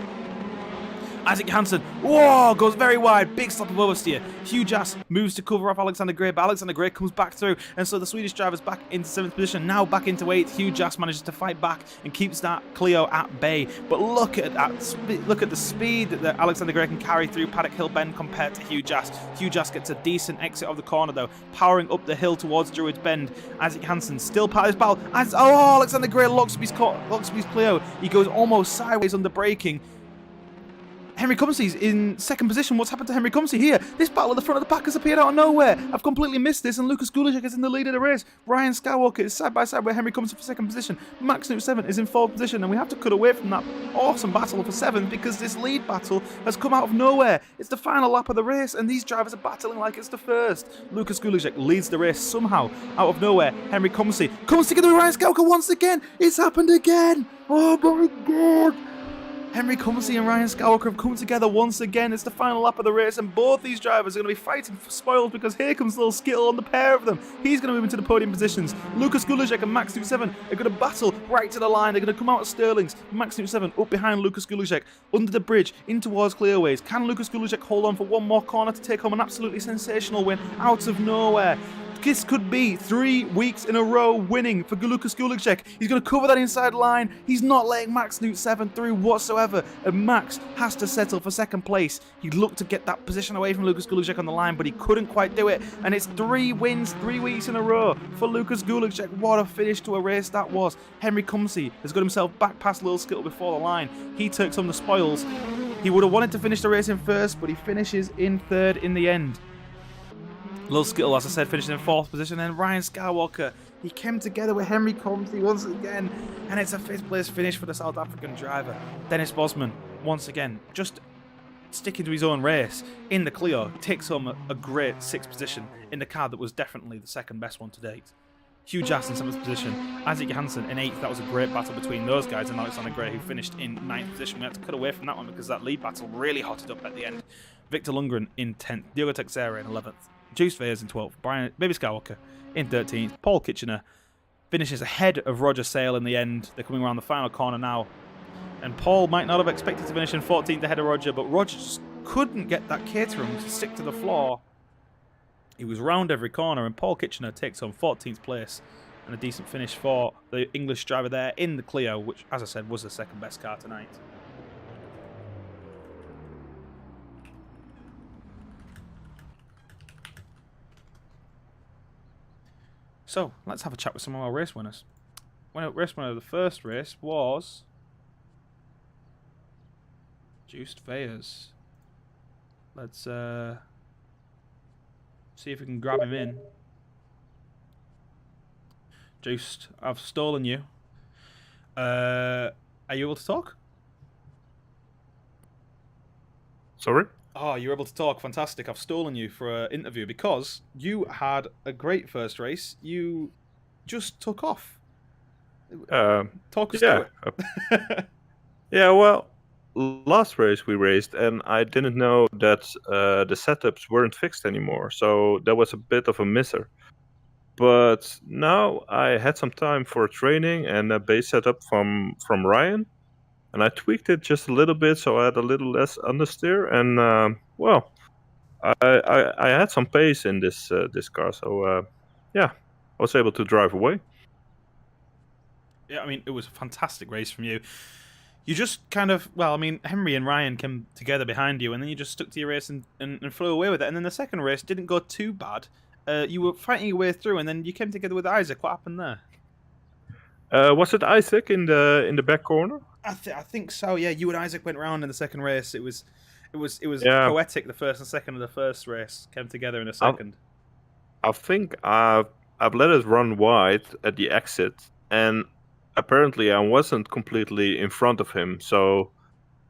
Isaac Hansen, whoa, goes very wide, big slap of oversteer. Hugh Jass moves to cover off Alexander Gray, but Alexander Gray comes back through, and so the Swedish driver's back into 7th position, now back into 8th. Hugh Jass manages to fight back and keeps that Clio at bay. But look at that, look at the speed that Alexander Gray can carry through Paddock Hill Bend compared to Hugh Jass. Hugh Jass gets a decent exit of the corner though, powering up the hill towards Druids Bend. Isaac Hansen still part of his battle. Alexander Gray locks his Clio. He goes almost sideways under braking. Henry Cumsey's in 2nd position. What's happened to Henry Cumsey here? This battle at the front of the pack has appeared out of nowhere. I've completely missed this, and Lukas Gulacek is in the lead of the race. Ryan Skywalker is side by side with Henry Cumsey for 2nd position. Max Newt 7 is in 4th position, and we have to cut away from that awesome battle for 7th because this lead battle has come out of nowhere. It's the final lap of the race, and these drivers are battling like it's the first. Lukas Gulacek leads the race somehow out of nowhere. Henry Cumsey comes together with Ryan Skywalker once again. It's happened again. Oh my God. Henry Cumsey and Ryan Skywalker have come together once again. It's the final lap of the race, and both these drivers are going to be fighting for spoils because here comes little Skittle on the pair of them. He's going to move into the podium positions. Lukas Gulacek and Max Newt 7 are going to battle right to the line. They're going to come out of Stirling's. Max Newt 7 up behind Lukas Gulacek under the bridge in towards Clearways. Can Lukas Gulacek hold on for one more corner to take home an absolutely sensational win out of nowhere? This could be 3 weeks in a row winning for Lukas Gulacek. He's going to cover that inside line. He's not letting Max Newt 7 through whatsoever. And Max has to settle for 2nd place. He looked to get that position away from Lukas Gulacek on the line, but he couldn't quite do it. And it's 3 wins, 3 weeks in a row for Lukas Gulacek. What a finish to a race that was. Henry Cumsey has got himself back past Lil Skittle before the line. He takes on the spoils. He would have wanted to finish the race in 1st, but he finishes in 3rd in the end. Lil Skittle, as I said, finishing in 4th position. And Ryan Skywalker, he came together with Henry Comsey once again. And it's a 5th place finish for the South African driver. Dennis Bosman, once again, just sticking to his own race in the Clio, takes home a great 6th position in the car that was definitely the second best one to date. Hugh Jass in 7th position, Isaac Johansson in 8th. That was a great battle between those guys and Alexander Gray, who finished in 9th position. We had to cut away from that one because that lead battle really hotted up at the end. Victor Lundgren in 10th, Diogo Teixeira in 11th, Juice Vayers in 12th, Baby Skywalker in 13th, Paul Kitchener finishes ahead of Roger Sale in the end. They're coming around the final corner now. And Paul might not have expected to finish in 14th ahead of Roger, but Roger just couldn't get that Caterham to stick to the floor. He was round every corner, and Paul Kitchener takes home 14th place and a decent finish for the English driver there in the Clio, which, as I said, was the second best car tonight. So, let's have a chat with some of our race winners. Race winner of the first race was Juiced Vayers. Let's see if we can grab him in. Juiced, I've stolen you. Are you able to talk? Sorry? Oh, you're able to talk. Fantastic. I've stolen you for an interview because you had a great first race. You just took off. Talk us through it. Yeah, well, last race we raced, and I didn't know that the setups weren't fixed anymore, so that was a bit of a misser. But now I had some time for training and a base setup from Ryan, and I tweaked it just a little bit, so I had a little less understeer, and well, I had some pace in this car, so yeah, I was able to drive away. Yeah, I mean, it was a fantastic race from you. You just kind of, well, I mean, Henry and Ryan came together behind you, and then you just stuck to your race and flew away with it. And then the second race didn't go too bad. You were fighting your way through, and then you came together with Isaac. What happened there? Was it Isaac in the back corner? I think so. Yeah, you and Isaac went round in the second race. It was Yeah. poetic. The first and second of the first race came together in a second. I think I've let it run wide at the exit, and apparently I wasn't completely in front of him. So,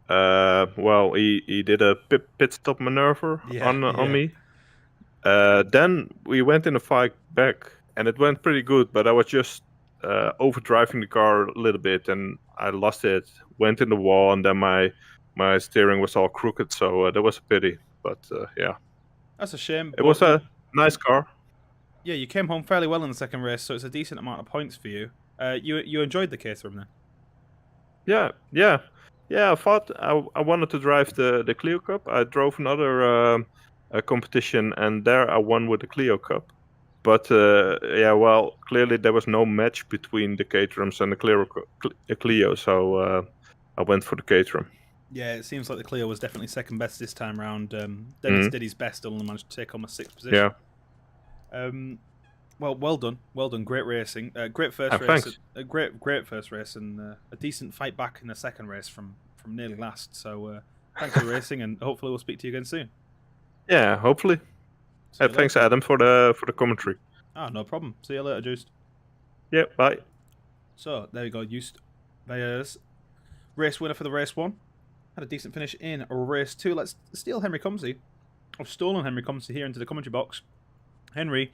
well, he did a pit stop maneuver on me. Then we went in a fight back, and it went pretty good. But I was just overdriving the car a little bit, and I lost it. Went in the wall, and then my steering was all crooked. So that was a pity. But yeah, that's a shame. It was a nice car. Yeah, you came home fairly well in the second race, so it's a decent amount of points for you. You enjoyed the Caterham then? Yeah. I thought I wanted to drive the Clio Cup. I drove another competition, and there I won with the Clio Cup. But yeah, well, clearly there was no match between the Caterhams and the Clio, so I went for the Caterham. Yeah, it seems like the Clio was definitely second best this time round. Dennis did his best, and only managed to take home a 6th position. Yeah. Well done. Great racing. Great first race. Thanks. A great first race, and a decent fight back in the second race from nearly last. So thanks for racing, and hopefully we'll speak to you again soon. Yeah, hopefully. Thanks, Adam, for the commentary. Ah, no problem. See you later, Juiced. Yeah, bye. So there you go, Juiced Vayers, race winner for the race 1. Had a decent finish in race 2. Let's steal Henry Comsey. I've stolen Henry Comsey here into the commentary box. Henry,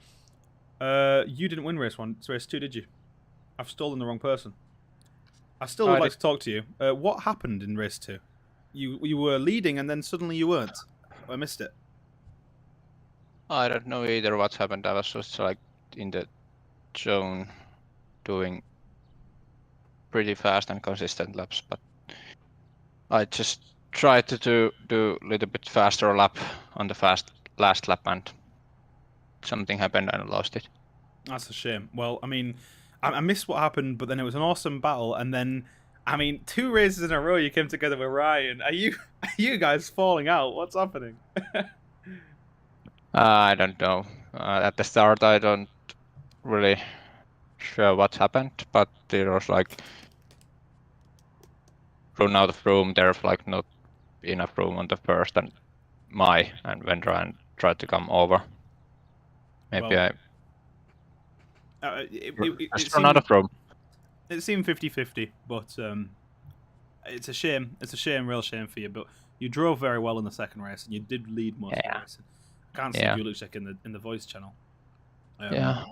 you didn't win race 1. It's race 2, did you? I've stolen the wrong person. I still would like to talk to you. What happened in race 2? You were leading and then suddenly you weren't. I missed it. I don't know either what happened. I was just like in the zone doing pretty fast and consistent laps, but I just tried to do a little bit faster lap on the last lap, and something happened and I lost it. That's a shame. Well, I mean, I missed what happened, but then it was an awesome battle, and then, I mean, 2 races in a row you came together with Ryan. Are you guys falling out? What's happening? I don't know. At the start, I don't really sure what happened, but there was like run out of room. There's like not enough room on the first and when Ryan tried to come over. Maybe Well, let's run out of room. It seemed 50-50, but it's a shame. It's a shame, real shame for you. But you drove very well in the second race, and you did lead most of the race. I can't see Gulicek in the voice channel. Yeah,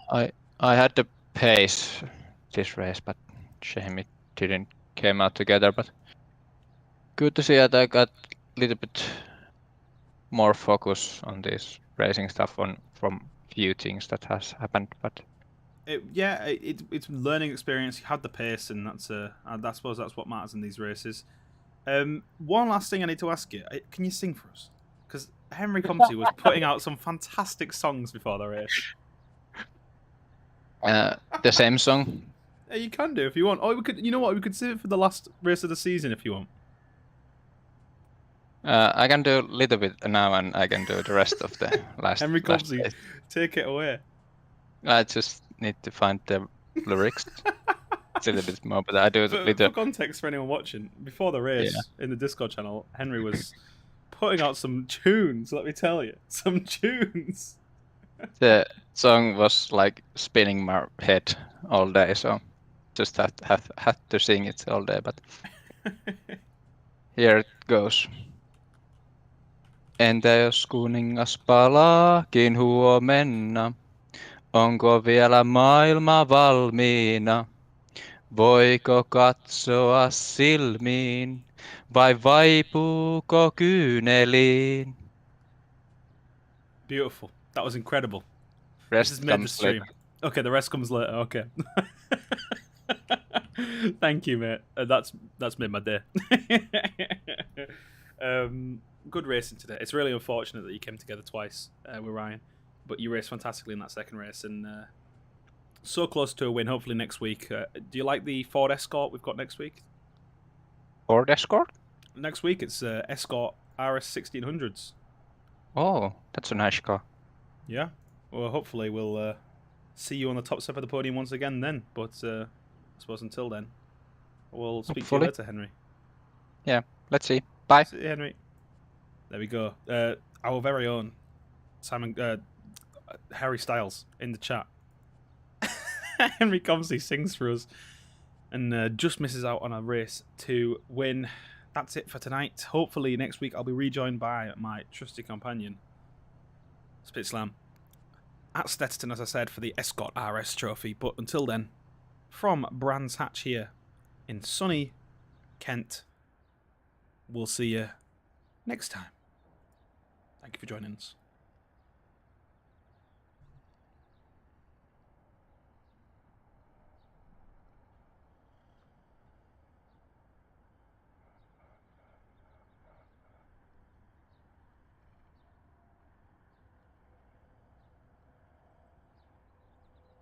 I had the pace this race, but shame it didn't came out together. But good to see that I got a little bit more focus on this racing stuff from few things that has happened. But it's learning experience. You had the pace, and I suppose that's what matters in these races. One last thing I need to ask you: can you sing for us? Because Henry Comsey was putting out some fantastic songs before the race. The same song. Yeah, you can do if you want. Or we could, you know what? We could save it for the last race of the season if you want. I can do a little bit now, and I can do the rest of the last. Henry last Comsey, race. take it away. I just need to find the lyrics. It's a little bit more, but I do For context for anyone watching, before the race in the Discord channel, Henry was putting out some tunes. Let me tell you, some tunes. The song was like spinning my head all day, so just had to sing it all day. But here it goes. Entä jos kuningas palaakin huomenna? Onko vielä maailma valmiina? Voiko katsoa silmiin vai vaipuuko kyyneliin? Beautiful. That was incredible. Rest this has made the comes stream. later. Okay, the rest comes later. Okay. Thank you, mate. That's made my day. Good racing today. It's really unfortunate that you came together twice with Ryan, but you raced fantastically in that second race and so close to a win. Hopefully next week. Do you like the Ford Escort we've got next week? Ford Escort? Next week it's Escort RS 1600s. Oh, that's a nice car. Yeah. Well, hopefully we'll see you on the top step of the podium once again then. But I suppose until then, we'll speak to you later, Henry. Yeah, let's see. Bye. See you, Henry. There we go. Our very own Harry Styles in the chat. Henry Comsey sings for us and just misses out on a race to win. That's it for tonight. Hopefully next week I'll be rejoined by my trusty companion, Spit Slam, at Stetton, as I said, for the Escort RS trophy. But until then, from Brands Hatch here in sunny Kent, we'll see you next time. Thank you for joining us.